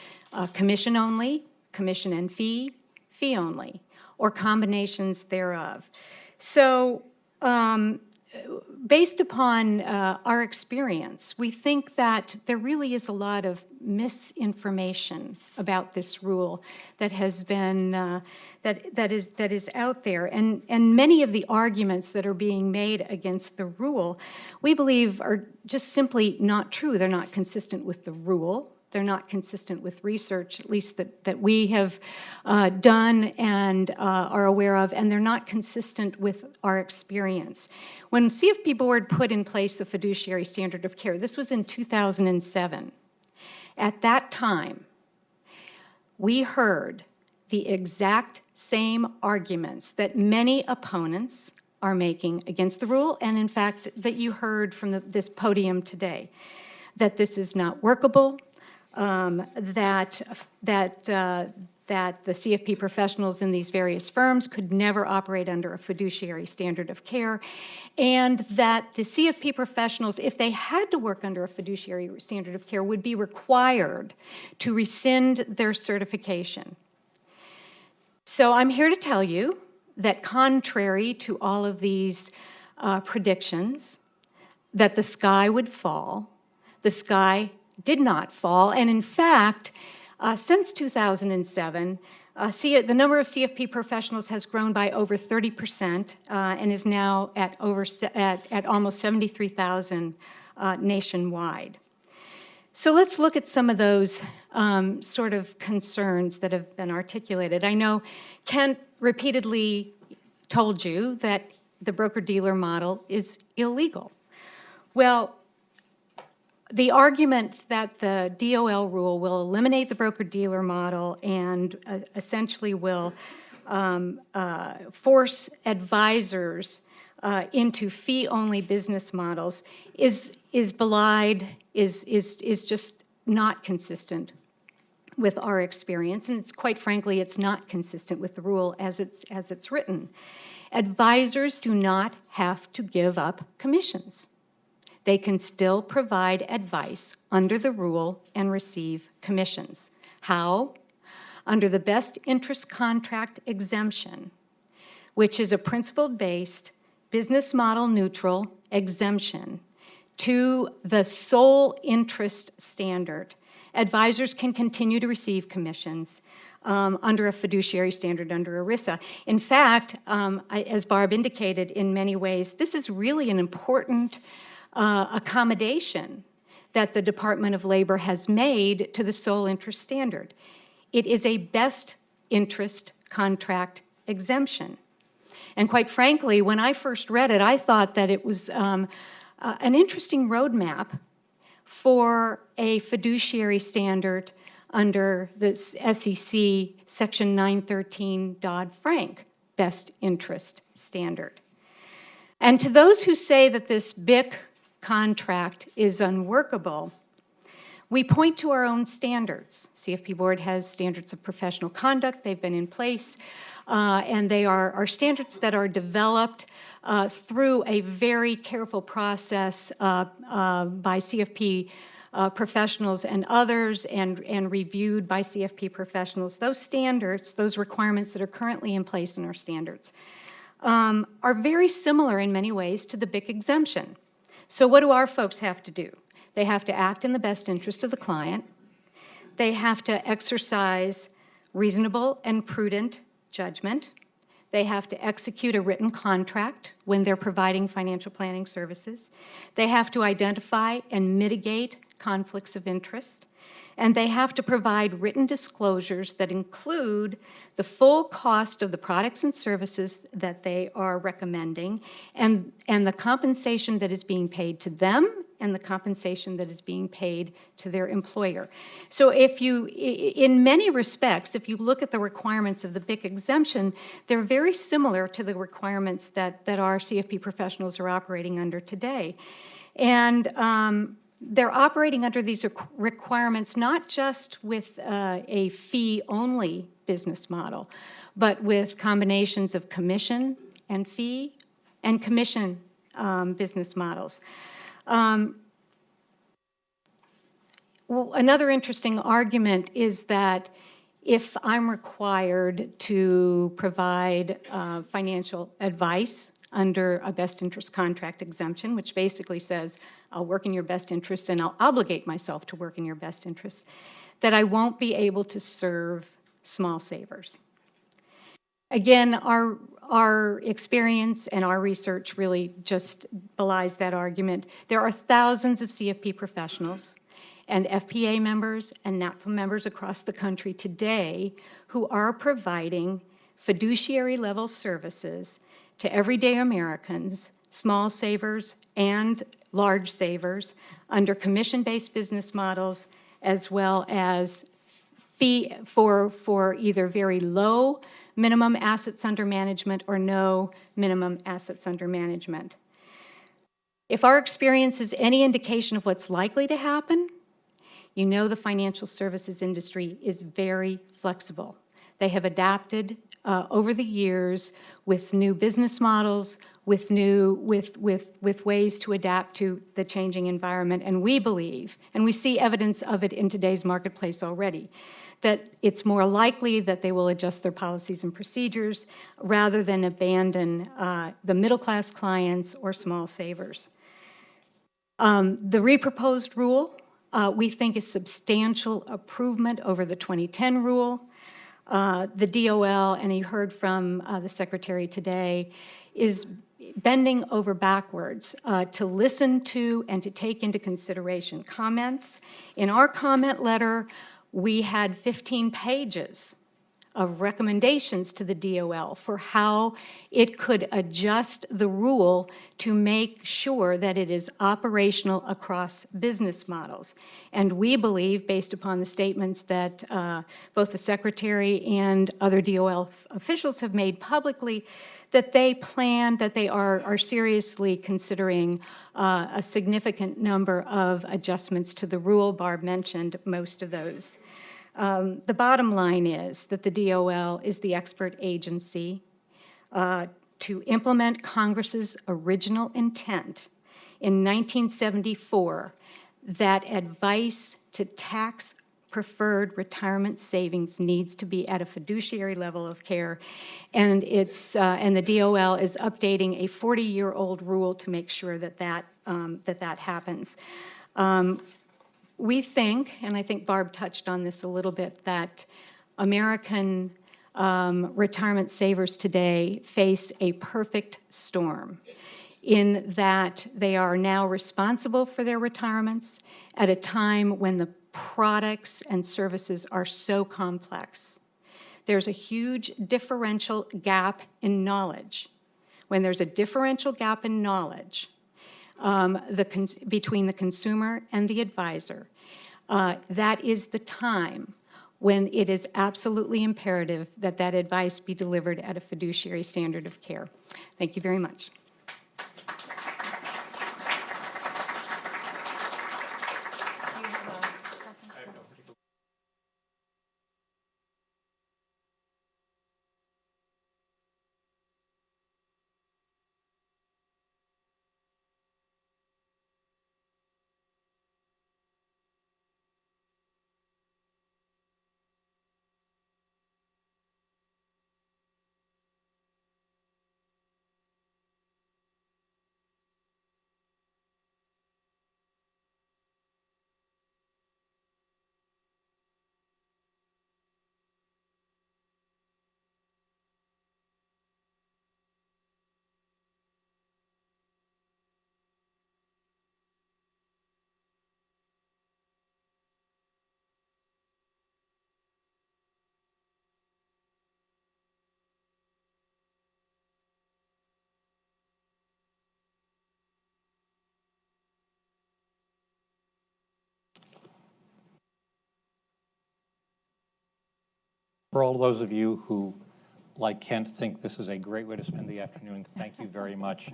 commission only, commission and fee, fee only, or combinations thereof. So based upon our experience, we think that there really is a lot of misinformation about this rule that has been that is out there, and many of the arguments that are being made against the rule, we believe, are just simply not true. They're not consistent with the rule. They're not consistent with research, at least that we have done and are aware of, and they're not consistent with our experience. When CFP Board put in place the fiduciary standard of care, this was in 2007. At that time, we heard the exact same arguments that many opponents are making against the rule, and in fact, that you heard from this podium today, that this is not workable, that the CFP professionals in these various firms could never operate under a fiduciary standard of care, and that the CFP professionals, if they had to work under a fiduciary standard of care, would be required to rescind their certification. So I'm here to tell you that contrary to all of these predictions, that the sky would fall, the sky did not fall, and in fact, since 2007, the number of CFP professionals has grown by over 30% and is now at almost 73,000 nationwide. So let's look at some of those sort of concerns that have been articulated. I know Kent repeatedly told you that the broker-dealer model is illegal. Well, the argument that the DOL rule will eliminate the broker-dealer model and essentially will force advisors into fee-only business models is belied, is just not consistent with our experience, and it's quite frankly, it's not consistent with the rule as it's written. Advisors do not have to give up commissions. They can still provide advice under the rule and receive commissions. How? Under the best interest contract exemption, which is a principle-based, business model neutral exemption to the sole interest standard. Advisors can continue to receive commissions under a fiduciary standard under ERISA. In fact, as Barb indicated, in many ways, this is really an important accommodation that the Department of Labor has made to the sole interest standard. It is a best interest contract exemption. And quite frankly, when I first read it, I thought that it was an interesting roadmap for a fiduciary standard under the SEC Section 913 Dodd-Frank best interest standard. And to those who say that this BIC contract is unworkable, we point to our own standards. CFP Board has standards of professional conduct. They've been in place, and they are standards that are developed through a very careful process by CFP professionals and others, and reviewed by CFP professionals. Those standards, those requirements that are currently in place in our standards, are very similar in many ways to the BIC exemption. So what do our folks have to do? They have to act in the best interest of the client. They have to exercise reasonable and prudent judgment. They have to execute a written contract when they're providing financial planning services. They have to identify and mitigate conflicts of interest. And they have to provide written disclosures that include the full cost of the products and services that they are recommending, and the compensation that is being paid to them and the compensation that is being paid to their employer. So if you, in many respects, if you look at the requirements of the BIC exemption, they're very similar to the requirements that our CFP professionals are operating under today. And they're operating under these requirements not just with a fee-only business model, but with combinations of commission and fee and commission business models. Well, another interesting argument is that if I'm required to provide financial advice under a best interest contract exemption, which basically says I'll work in your best interest and I'll obligate myself to work in your best interest, that I won't be able to serve small savers. Again, our experience and our research really just belies that argument. There are thousands of CFP professionals and FPA members and NAPFA members across the country today who are providing fiduciary-level services to everyday Americans, small savers and large savers, under commission-based business models, as well as fee for either very low minimum assets under management or no minimum assets under management. If our experience is any indication of what's likely to happen, you know the financial services industry is very flexible. They have adapted over the years with new business models, with ways to adapt to the changing environment. And we believe, and we see evidence of it in today's marketplace already, that it's more likely that they will adjust their policies and procedures rather than abandon the middle-class clients or small savers. The reproposed rule, we think, is substantial improvement over the 2010 rule. The DOL, and you heard from the Secretary today, is bending over backwards to listen to and to take into consideration comments. In our comment letter, we had 15 pages of recommendations to the DOL for how it could adjust the rule to make sure that it is operational across business models. And we believe, based upon the statements that both the Secretary and other DOL officials have made publicly, that they plan, that they are seriously considering a significant number of adjustments to the rule. Barb mentioned most of those. The bottom line is that the DOL is the expert agency to implement Congress's original intent in 1974 that advice to tax-preferred retirement savings needs to be at a fiduciary level of care, and and the DOL is updating a 40-year-old rule to make sure that that happens. We think, and I think Barb touched on this a little bit, that American retirement savers today face a perfect storm in that they are now responsible for their retirements at a time when the products and services are so complex. There's a huge differential gap in knowledge. When there's a differential gap in knowledge, between the consumer and the advisor, that is the time when it is absolutely imperative that that advice be delivered at a fiduciary standard of care. Thank you very much. For all those of you who, like Kent, think this is a great way to spend the afternoon, thank you very much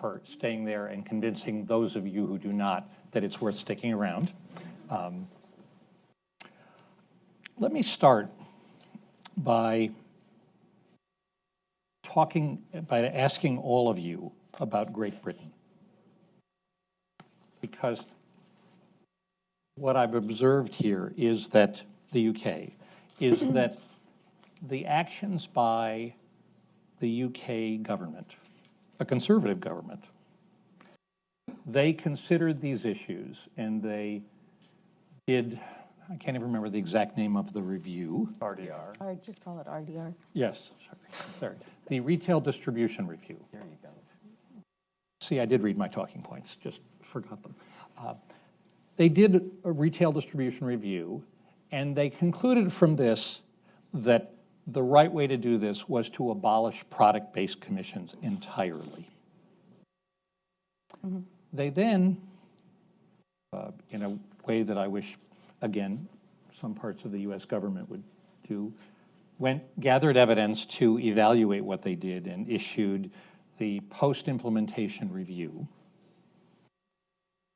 for staying there and convincing those of you who do not that it's worth sticking around. Let me start by asking all of you about Great Britain. Because what I've observed here is that the UK, is that the actions by the UK government, a conservative government, they considered these issues and they did, I can't even remember the exact name of the review. RDR. All right, just call it RDR. Yes, sorry. The Retail Distribution Review. There you go. See, I did read my talking points, just forgot them. They did a retail distribution review, and they concluded from this that the right way to do this was to abolish product-based commissions entirely. Mm-hmm. They then, in a way that I wish, again, some parts of the U.S. government would do, gathered evidence to evaluate what they did and issued the post-implementation review.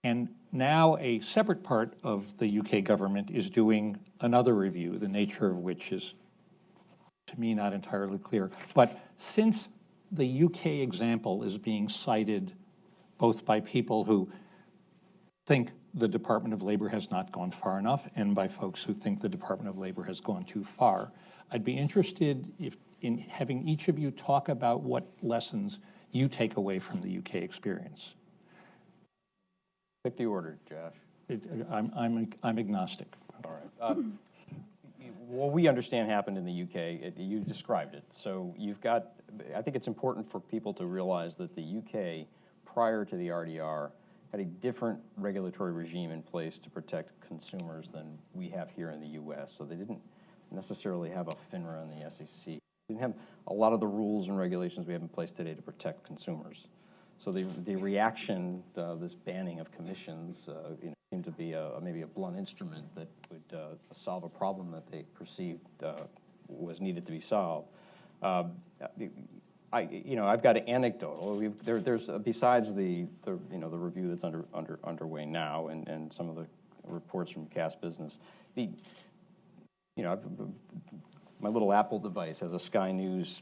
And now a separate part of the UK government is doing another review, the nature of which is, to me, not entirely clear. But since the UK example is being cited both by people who think the Department of Labor has not gone far enough and by folks who think the Department of Labor has gone too far, I'd be interested in having each of you talk about what lessons you take away from the UK experience. Pick the order, Josh. I'm agnostic. All right. What we understand happened in the UK, you described it. So you've got, I think it's important for people to realize that the UK, prior to the RDR, had a different regulatory regime in place to protect consumers than we have here in the US. So they didn't necessarily have a FINRA and the SEC. They didn't have a lot of the rules and regulations we have in place today to protect consumers. So the reaction, this banning of commissions, seemed to be maybe a blunt instrument that would solve a problem that they perceived was needed to be solved. I've got an anecdotal. There's besides the review that's underway now and some of the reports from Cass Business. My little Apple device has a Sky News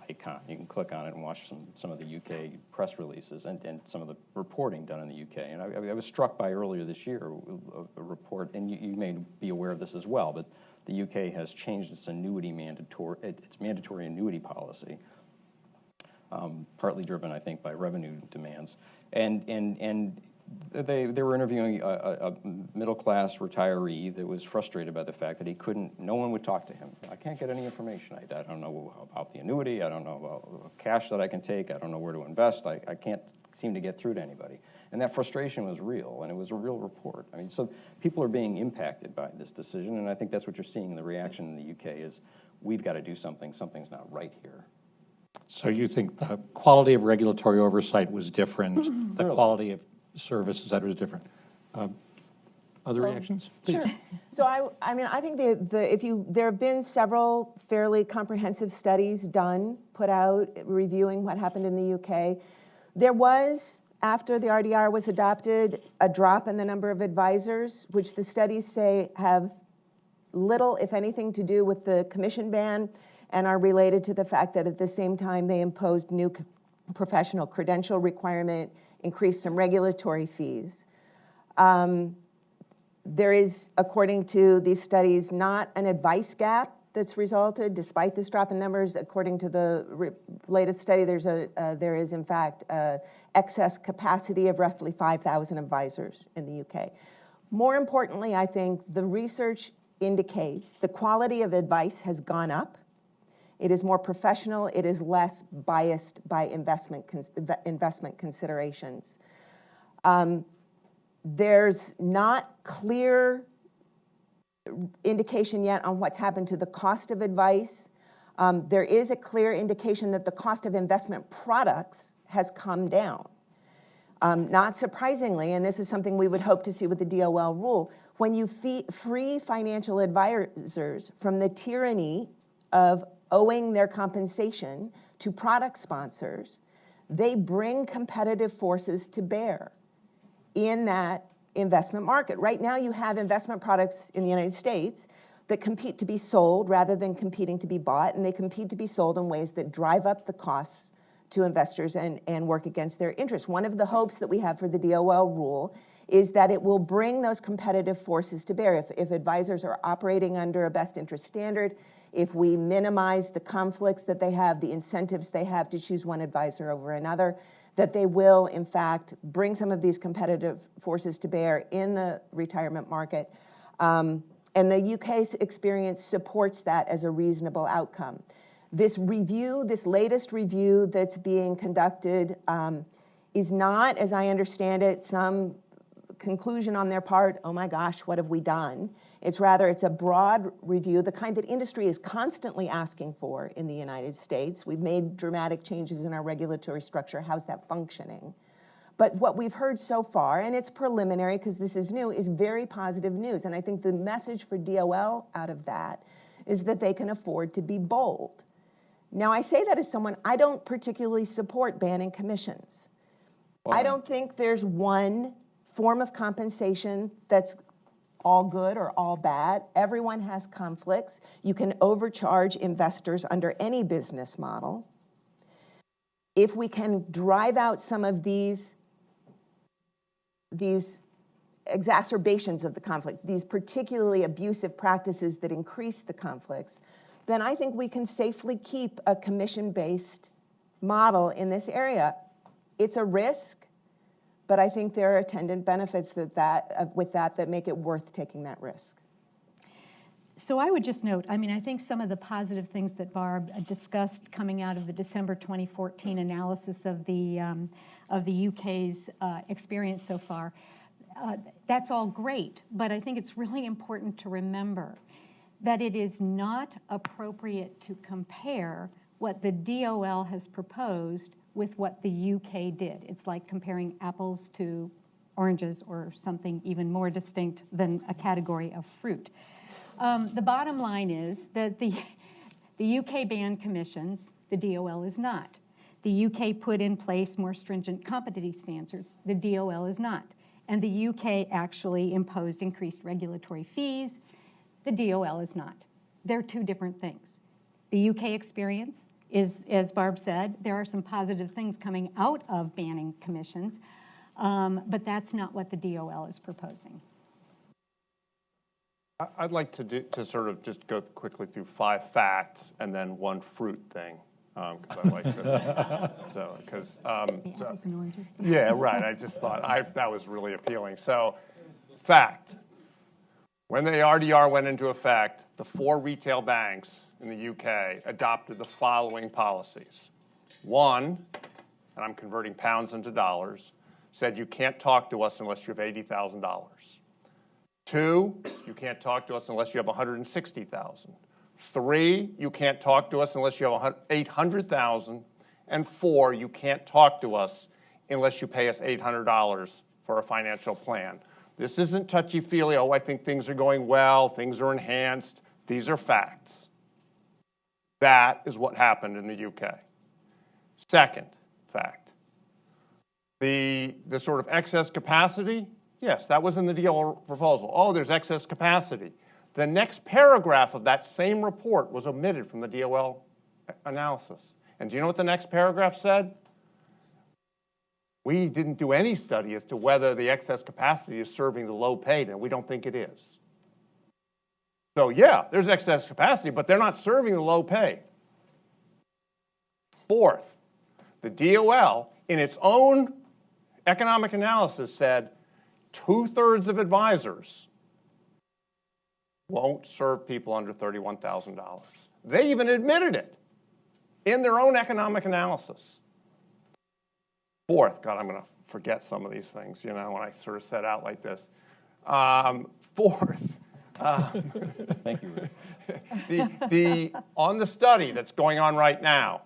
icon. You can click on it and watch some of the UK press releases and some of the reporting done in the UK. And I was struck by earlier this year a report, and you may be aware of this as well, but the UK has changed its mandatory annuity policy, partly driven, I think, by revenue demands. And they were interviewing a middle-class retiree that was frustrated by the fact that no one would talk to him. I can't get any information. I don't know about the annuity. I don't know about cash that I can take. I don't know where to invest. I can't seem to get through to anybody. And that frustration was real, and it was a real report. I mean, so people are being impacted by this decision, and I think that's what you're seeing in the reaction in the UK is we've got to do something. Something's not right here. So you think the quality of regulatory oversight was different, the quality of services that was different. Other reactions? Sure. So I think there have been several fairly comprehensive studies put out, reviewing what happened in the UK. There was, after the RDR was adopted, a drop in the number of advisors, which the studies say have little, if anything, to do with the commission ban and are related to the fact that at the same time they imposed new professional credential requirement, increased some regulatory fees. There is, according to these studies, not an advice gap that's resulted despite this drop in numbers. According to the latest study, there is in fact excess capacity of roughly 5,000 advisors in the UK. More importantly, I think the research indicates the quality of advice has gone up. It is more professional. It is less biased by investment considerations. There's not clear indication yet on what's happened to the cost of advice. There is a clear indication that the cost of investment products has come down. Not surprisingly, and this is something we would hope to see with the DOL rule, When you free financial advisors from the tyranny of owing their compensation to product sponsors, they bring competitive forces to bear in that investment market. Right now, you have investment products in the United States that compete to be sold rather than competing to be bought, and they compete to be sold in ways that drive up the costs to investors and work against their interests. One of the hopes that we have for the DOL rule is that it will bring those competitive forces to bear. If advisors are operating under a best interest standard, if we minimize the conflicts that they have, the incentives they have to choose one advisor over another, that they will, in fact, bring some of these competitive forces to bear in the retirement market. And the UK's experience supports that as a reasonable outcome. This review, this latest review that's being conducted is not, as I understand it, some conclusion on their part, oh my gosh, what have we done? It's rather, it's a broad review, the kind that industry is constantly asking for in the United States. We've made dramatic changes in our regulatory structure. How's that functioning? But what we've heard so far, and it's preliminary because this is new, is very positive news. And I think the message for DOL out of that is that they can afford to be bold. Now, I say that as someone, I don't particularly support banning commissions. I don't think there's one form of compensation that's all good or all bad. Everyone has conflicts. You can overcharge investors under any business model. If we can drive out some of these exacerbations of the conflict, these particularly abusive practices that increase the conflicts, then I think we can safely keep a commission-based model in this area. It's a risk, but I think there are attendant benefits with that make it worth taking that risk. So I would just note, I mean, I think some of the positive things that Barb discussed coming out of the December 2014 analysis of the UK's experience so far, that's all great, but I think it's really important to remember that it is not appropriate to compare what the DOL has proposed with what the UK did. It's like comparing apples to oranges or something even more distinct than a category of fruit. The bottom line is that the UK banned commissions, the DOL is not. The UK put in place more stringent competency standards, the DOL is not. And the UK actually imposed increased regulatory fees, the DOL is not. They're two different things. The UK experience is, as Barb said, there are some positive things coming out of banning commissions, but that's not what the DOL is proposing. I'd like to sort of just go quickly through 5 facts and then 1 fruit thing, because I like to. Apples and oranges. Yeah, right. I just thought that was really appealing. So, fact. When the RDR went into effect, the 4 retail banks in the UK adopted the following policies. 1, and I'm converting pounds into dollars, said you can't talk to us unless you have $80,000. 2, you can't talk to us unless you have $160,000. 3, you can't talk to us unless you have $800,000. And 4, you can't talk to us unless you pay us $800 for a financial plan. This isn't touchy-feely, oh, I think things are going well, things are enhanced. These are facts. That is what happened in the UK. Second fact, the sort of excess capacity, yes, that was in the DOL proposal. Oh, there's excess capacity. The next paragraph of that same report was omitted from the DOL analysis. And do you know what the next paragraph said? We didn't do any study as to whether the excess capacity is serving the low paid, and we don't think it is. So yeah, there's excess capacity, but they're not serving the low paid. Fourth, the DOL, in its own economic analysis, said 2/3 of advisors won't serve people under $31,000. They even admitted it in their own economic analysis. Fourth, God, I'm going to forget some of these things, you know, when I sort of set out like this. Fourth, Thank you. on the study that's going on right now,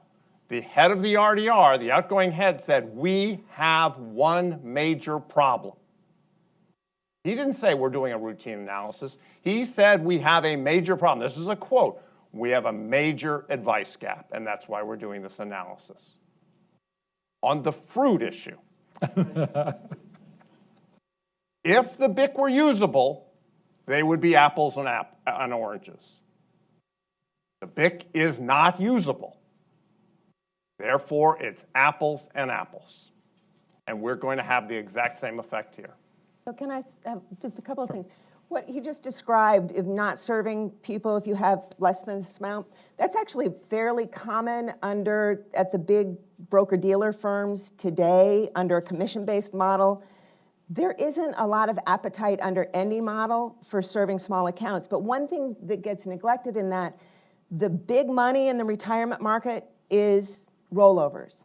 the head of the RDR, the outgoing head, said, we have one major problem. He didn't say we're doing a routine analysis. He said we have a major problem. This is a quote. We have a major advice gap, and that's why we're doing this analysis. On the fruit issue, if the BIC were usable, they would be apples and oranges. The BIC is not usable. Therefore, it's apples and apples. And we're going to have the exact same effect here. So can I have just a couple of things? What he just described of not serving people if you have less than this amount, that's actually fairly common at the big broker-dealer firms today under a commission-based model. There isn't a lot of appetite under any model for serving small accounts. But one thing that gets neglected in that, the big money in the retirement market is rollovers.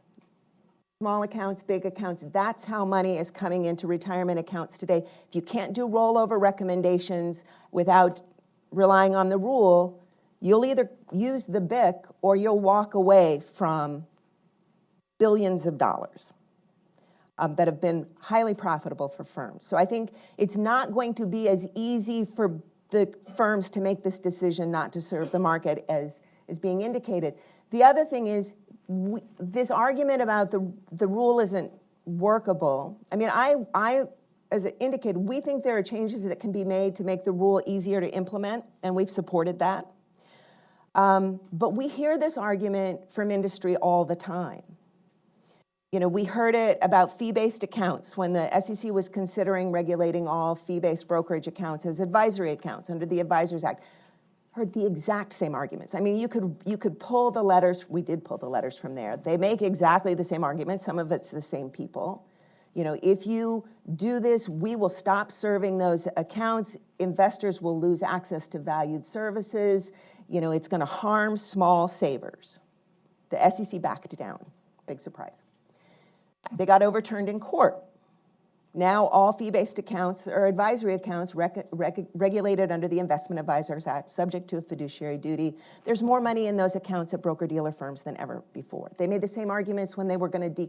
Small accounts, big accounts, that's how money is coming into retirement accounts today. If you can't do rollover recommendations without relying on the rule, you'll either use the BIC or you'll walk away from billions of dollars that have been highly profitable for firms. So I think it's not going to be as easy for the firms to make this decision not to serve the market as is being indicated. The other thing is, this argument about the rule isn't workable. I mean, I, as it indicated, we think there are changes that can be made to make the rule easier to implement, and we've supported that. But we hear this argument from industry all the time. You know, we heard it about fee-based accounts when the SEC was considering regulating all fee-based brokerage accounts as advisory accounts under the Advisors Act. Heard the exact same arguments. I mean, you could pull the letters. We did pull the letters from there. They make exactly the same arguments. Some of it's the same people. You know, if you do this, we will stop serving those accounts. Investors will lose access to valued services. You know, it's going to harm small savers. The SEC backed down. Big surprise. They got overturned in court. Now all fee-based accounts are advisory accounts regulated under the Investment Advisors Act, subject to a fiduciary duty. There's more money in those accounts at broker-dealer firms than ever before. They made the same arguments when they were going to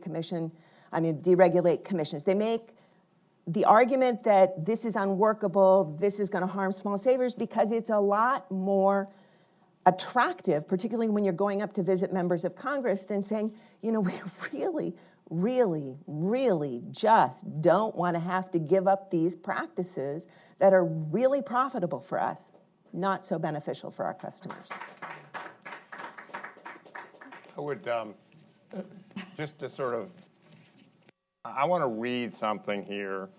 deregulate commissions. They make the argument that this is unworkable, this is going to harm small savers, because it's a lot more attractive, particularly when you're going up to visit members of Congress, than saying, you know, we really just don't want to have to give up these practices that are really profitable for us, not so beneficial for our customers. I would, just to sort of, I want to read something here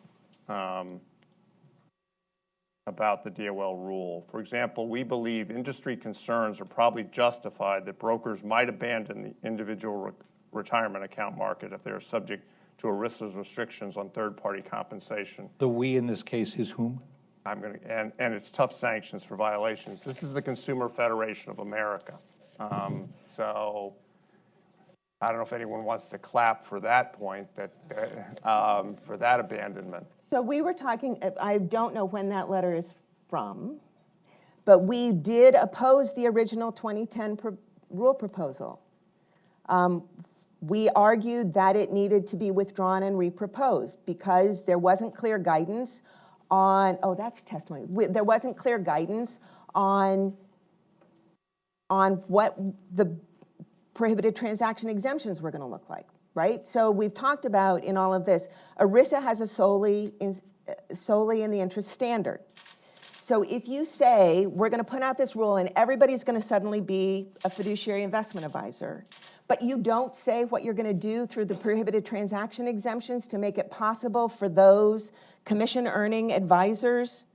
about the DOL rule. For example, we believe industry concerns are probably justified that brokers might abandon the individual retirement account market if they are subject to ERISA's restrictions on third-party compensation. The we in this case is whom? And it's tough sanctions for violations. This is the Consumer Federation of America. So I don't know if anyone wants to clap for that point, for that abandonment. So we were talking, I don't know when that letter is from, but we did oppose the original 2010 rule proposal. We argued that it needed to be withdrawn and reproposed because there wasn't clear guidance on, that's testimony. There wasn't clear guidance on what the prohibited transaction exemptions were going to look like, right? So we've talked about in all of this, ERISA has a solely in the interest standard. So if you say, we're going to put out this rule and everybody's going to suddenly be a fiduciary investment advisor, but you don't say what you're going to do through the prohibited transaction exemptions to make it possible for those commission-earning advisors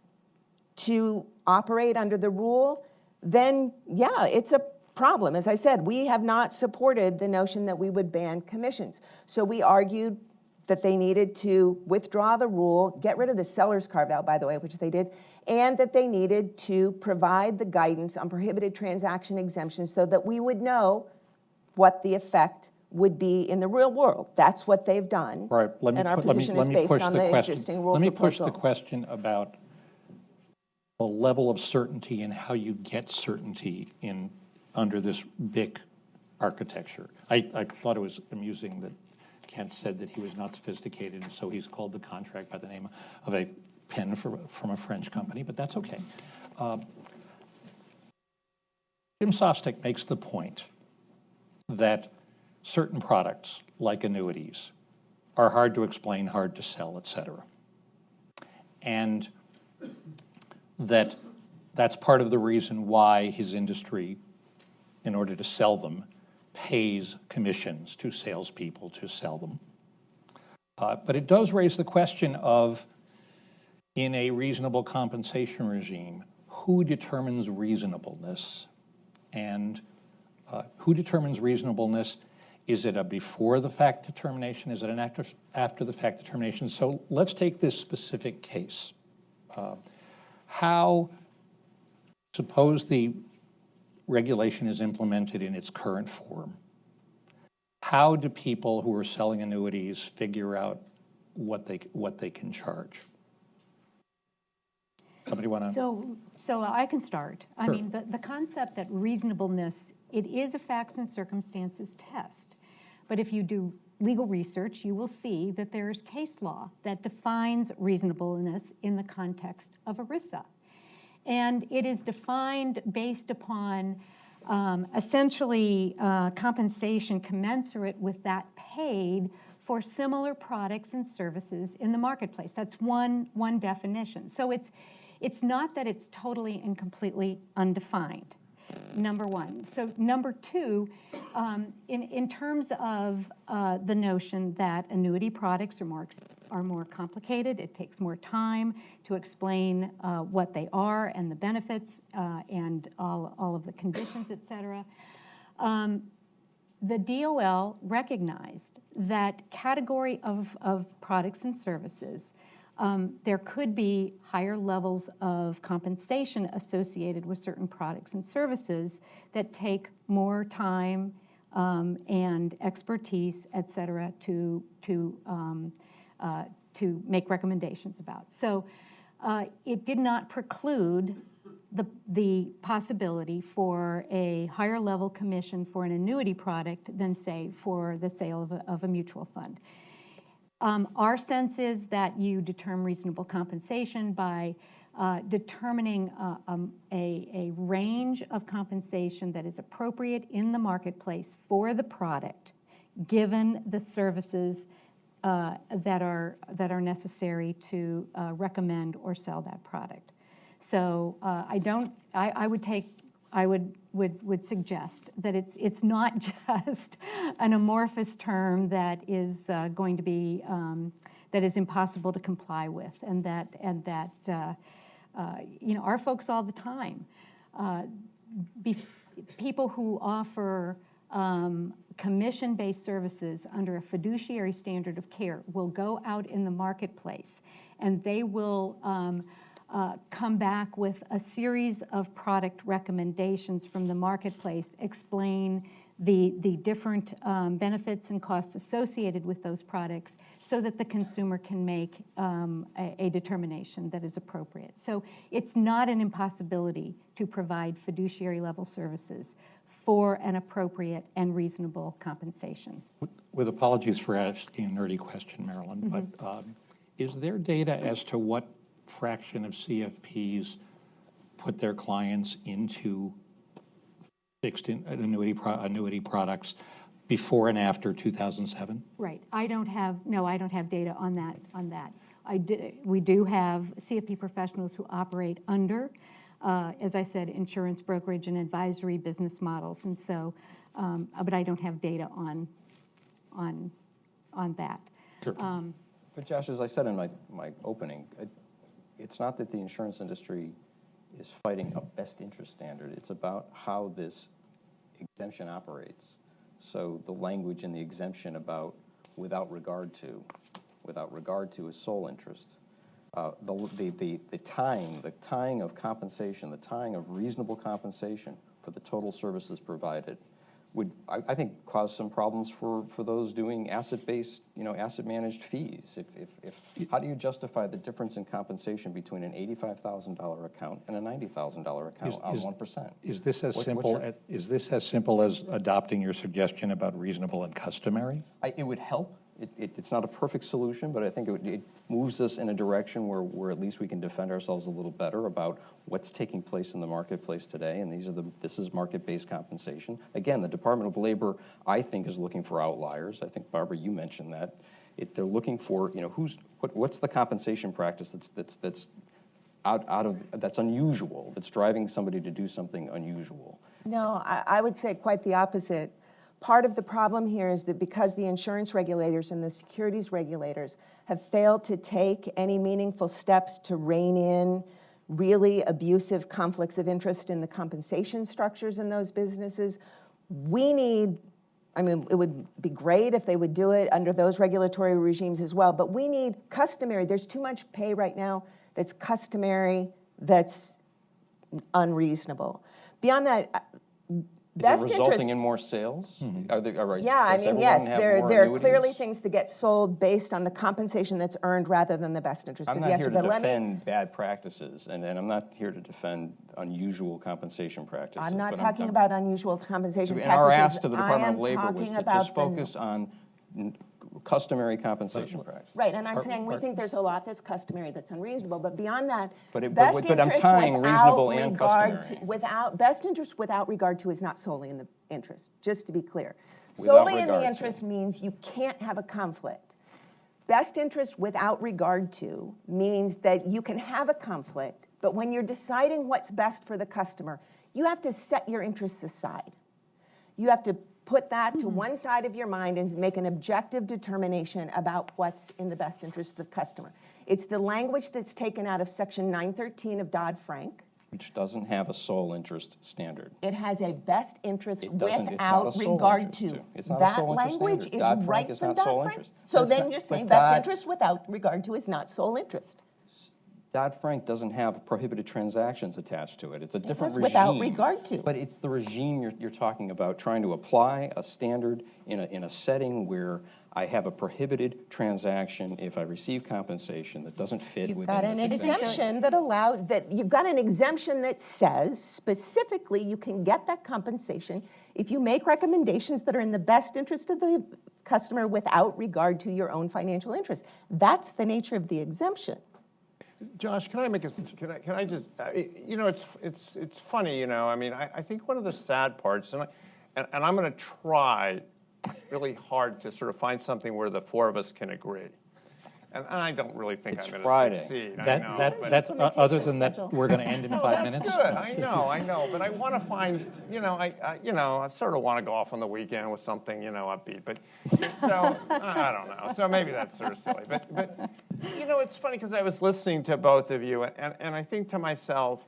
to operate under the rule, then, yeah, it's a problem. As I said, we have not supported the notion that we would ban commissions. So we argued that they needed to withdraw the rule, get rid of the seller's carve-out, by the way, which they did, and that they needed to provide the guidance on prohibited transaction exemptions so that we would know what the effect would be in the real world. That's what they've done. Right. And our position is based on the existing rule proposal. Let me push the question about the level of certainty and how you get certainty under this BIC architecture. I thought it was amusing that Kent said that he was not sophisticated, and so he's called the contract by the name of a pen from a French company, but that's okay. Jim Sostek makes the point that certain products, like annuities, are hard to explain, hard to sell, et cetera. And that's part of the reason why his industry, in order to sell them, pays commissions to salespeople to sell them. But it does raise the question of, in a reasonable compensation regime, who determines reasonableness? And who determines reasonableness? Is it a before-the-fact determination? Is it an after-the-fact determination? So let's take this specific case. Suppose the regulation is implemented in its current form. How do people who are selling annuities figure out what they can charge? Somebody want to? So I can start. I Sure. mean, the concept that reasonableness, it is a facts and circumstances test. But if you do legal research, you will see that there is case law that defines reasonableness in the context of ERISA. And it is defined based upon essentially compensation commensurate with that paid for similar products and services in the marketplace. That's one definition. So it's not that it's totally and completely undefined, number one. So number two, in terms of the notion that annuity products are more complicated, it takes more time to explain what they are and the benefits and all of the conditions, et cetera. The DOL recognized that category of products and services, there could be higher levels of compensation associated with certain products and services that take more time and expertise, et cetera, to make recommendations about. So it did not preclude the possibility for a higher level commission for an annuity product than, say, for the sale of a mutual fund. Our sense is that you determine reasonable compensation by determining a range of compensation that is appropriate in the marketplace for the product, given the services that are necessary to recommend or sell that product. So I would suggest that it's not just an amorphous term that is going to be that is impossible to comply with, and that our folks all the time, people who offer commission-based services under a fiduciary standard of care will go out in the marketplace and they will come back with a series of product recommendations from the marketplace, explain the different benefits and costs associated with those products so that the consumer can make a determination that is appropriate. So it's not an impossibility to provide fiduciary level services for an appropriate and reasonable compensation. With apologies for asking a nerdy question, Marilyn, but is there data as to what fraction of CFPs put their clients into fixed annuity products before and after 2007? Right. I don't have data on that. We do have CFP professionals who operate under, as I said, insurance brokerage and advisory business models, and so, but I don't have data on that. Sure. But Josh, as I said in my opening, it's not that the insurance industry is fighting a best interest standard. It's about how this exemption operates. So the language in the exemption about without regard to is sole interest. The tying of compensation, the tying of reasonable compensation for the total services provided would, I think, cause some problems for those doing asset-based, asset-managed fees. How do you justify the difference in compensation between an $85,000 account and a $90,000 account on 1%? Is this as simple as adopting your suggestion about reasonable and customary? It would help, It's not a perfect solution, but I think it moves us in a direction where at least we can defend ourselves a little better about what's taking place in the marketplace today, and this is market-based compensation. Again, the Department of Labor, I think, is looking for outliers. I think, Barbara, you mentioned that. They're looking for, what's the compensation practice that's that's unusual, that's driving somebody to do something unusual. No, I would say quite the opposite. Part of the problem here is that because the insurance regulators and the securities regulators have failed to take any meaningful steps to rein in really abusive conflicts of interest in the compensation structures in those businesses, it would be great if they would do it under those regulatory regimes as well, but we need customary. There's too much pay right now that's customary, that's unreasonable. Beyond that, best Is it resulting interest in more sales? Are they, all right, yeah, does yes, everyone have there more are clearly annuities? things that get sold based on the compensation that's earned rather than the best interest I'm of not the here investor. to But defend bad practices, and I'm not here to defend unusual compensation practices. I'm not but talking about unusual compensation And practices. our ask to the Department I of am Labor was talking to about just focus on customary compensation practices. Right, and I'm saying we think there's a lot that's customary that's unreasonable, but beyond that, But I'm interest tying without reasonable and regard customary. best interest without regard to is not solely in the interest, just to be clear. Without Solely in regard the to. interest means you can't have a conflict. Best interest without regard to means that you can have a conflict, but when you're deciding what's best for the customer, you have to set your interests aside. You have to put that to one side of your mind and make an objective determination about what's in the best interest of the customer. It's the language that's taken out of Section 913 of Dodd-Frank. Which doesn't have a sole interest standard. It has a best interest It doesn't- it's not without a sole regard interest, to. too. It's not a That sole interest language standard. is Dodd-Frank right is from not sole Dodd-Frank. interest. So That's then not- you're saying but best interest without regard to is not sole interest. Dodd-Frank doesn't have prohibited transactions attached to it. It's a different does regime. without regard to. But it's the regime you're talking about, trying to apply a standard in a setting where I have a prohibited transaction if I receive compensation that doesn't fit You've within got an this exemption. exemption that allows, that you've got an exemption that says specifically you can get that compensation if you make recommendations that are in the best interest of the customer without regard to your own financial interest. That's the nature of the exemption. Josh, can I just, it's funny, I think one of the sad parts, and I'm going to try really hard to sort of find something where the four of us can agree. And I don't really think It's I'm going Friday. to succeed. That's other than that, we're going to end in 5 minutes. That's good. I know. But I want to find, I sort of want to go off on the weekend with something, upbeat. But so I don't know. So maybe that's sort of silly. But it's funny because I was listening to both of you, and I think to myself,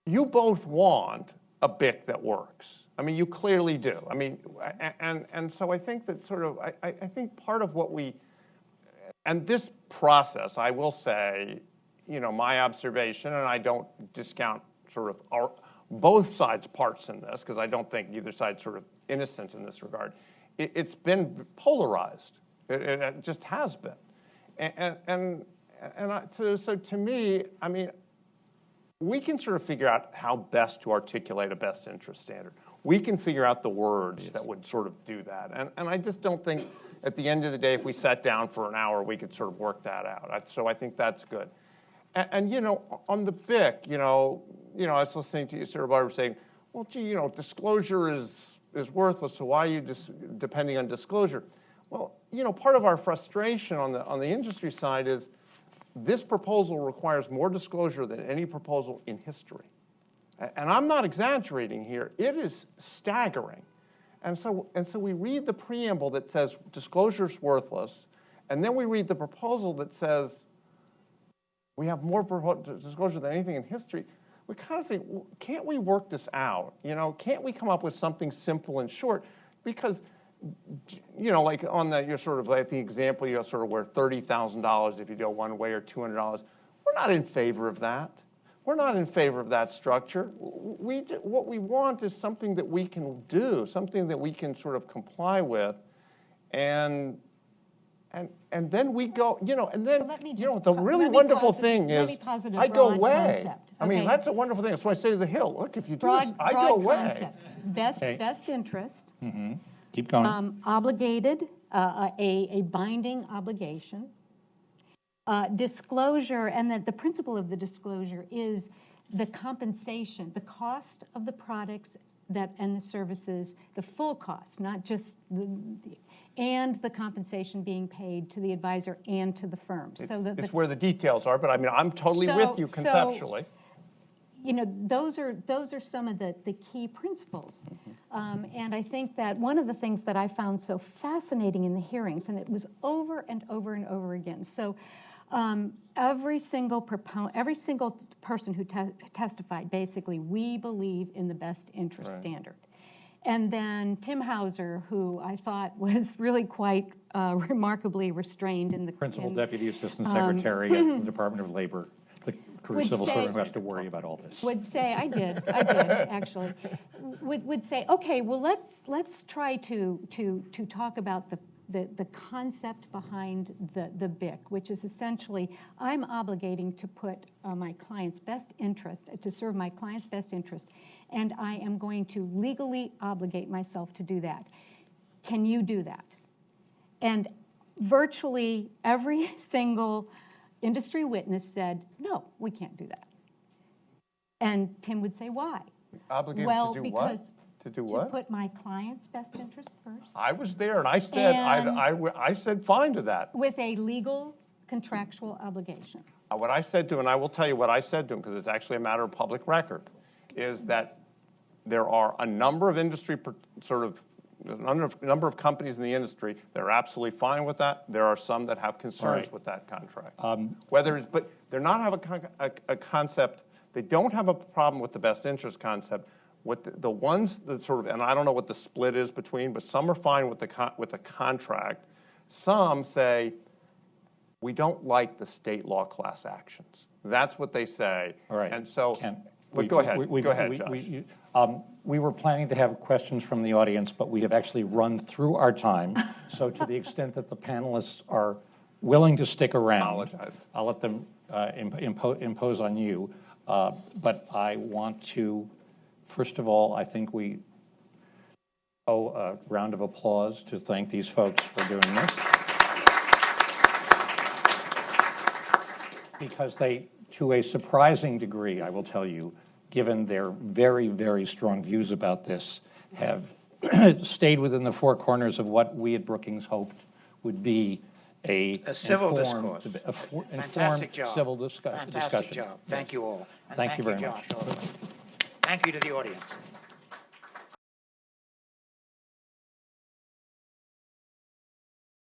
you both want a BIC that works. I mean, you clearly do. I mean, and so I think that sort of, I think part of what we. And this process, I will say, my observation, and I don't discount sort of both sides' parts in this, because I don't think either side's sort of innocent in this regard. It's been polarized. It just has been. So to me, I mean, we can sort of figure out how best to articulate a best interest standard. We can figure out the words that would sort of do that. And I just don't think, at the end of the day, if we sat down for an hour, we could sort of work that out. So I think that's good. And on the BIC, I was listening to you, Sir Barbara, saying, well, gee, disclosure is worthless, so why are you just depending on disclosure? Well, part of our frustration on the industry side is this proposal requires more disclosure than any proposal in history. And I'm not exaggerating here. It is staggering. And so we read the preamble that says disclosure's worthless, and then we read the proposal that says we have more disclosure than anything in history. We kind of think, well, can't we work this out? Can't we come up with something simple and short? Because, like on the, you're sort of like the example, you sort of where $30,000 if you go one way or $200. We're not in favor of that. We're not in favor of that structure. What we want is something that we can do, something that we can sort of comply with, and then we go, and then, So let me just the really let me wonderful posit- thing let is, me posit a I go broad away. concept, I mean, okay? that's a wonderful thing. That's why I say to the Hill, look, if you do this, I go broad away. concept. Okay. Best interest, Keep going. obligated a binding obligation. Disclosure, and that the principle of the disclosure is the compensation, the cost of the products and the services, the full cost, not just and the compensation being paid to the advisor and to the firm. So that It's where the details are, but I mean, I'm totally with you conceptually. You know, those are some of the key principles. And I think that one of the things that I found so fascinating in the hearings, and it was over and over and over again. So every single person who testified, basically, we believe in the best interest standard. And then Tim Hauser, who I thought was really quite remarkably restrained in the Principal Deputy Assistant Secretary at the Department of Labor, the career civil servant who has to worry about all this. Would say, I did actually, would say, okay, well, let's try to talk about the concept behind the BIC, which is essentially, I'm obligating to put my client's best interest, to serve my client's best interest, and I am going to legally obligate myself to do that. Can you do that? And virtually every single industry witness said, no, we can't do that. And Tim would say, why? Obligated Well, to do because what? To do to what? put my client's best interest first. I was there, and I said, I said fine to that. With a legal contractual obligation. What I said to him, and I will tell you what I said to him, because it's actually a matter of public record, is that there are a number of industry, number of companies in the industry that are absolutely fine with that. There are some that have concerns Right. with that contract. But they're not have a concept. They don't have a problem with the best interest concept. What the ones that sort of, and I don't know what the split is between, but some are fine with the contract. Some say, we don't like the state law class actions. That's what they say. All right. And so, Ken, but go ahead. Go ahead, Josh. We were planning to have questions from the audience, but we have actually run through our time. So to the extent that the panelists are willing to stick around, Apologize. I'll let them impose on you. But I want to, first of all, I think we owe a round of applause to thank these folks for doing this. Because they, to a surprising degree, I will tell you, given their very, very strong views about this, have stayed within the four corners of what we at Brookings hoped would be a civil informed, discourse. informed Fantastic job. civil Fantastic discussion. job. Thank you all. And Thank you very Josh, much. also. Thank you to the audience.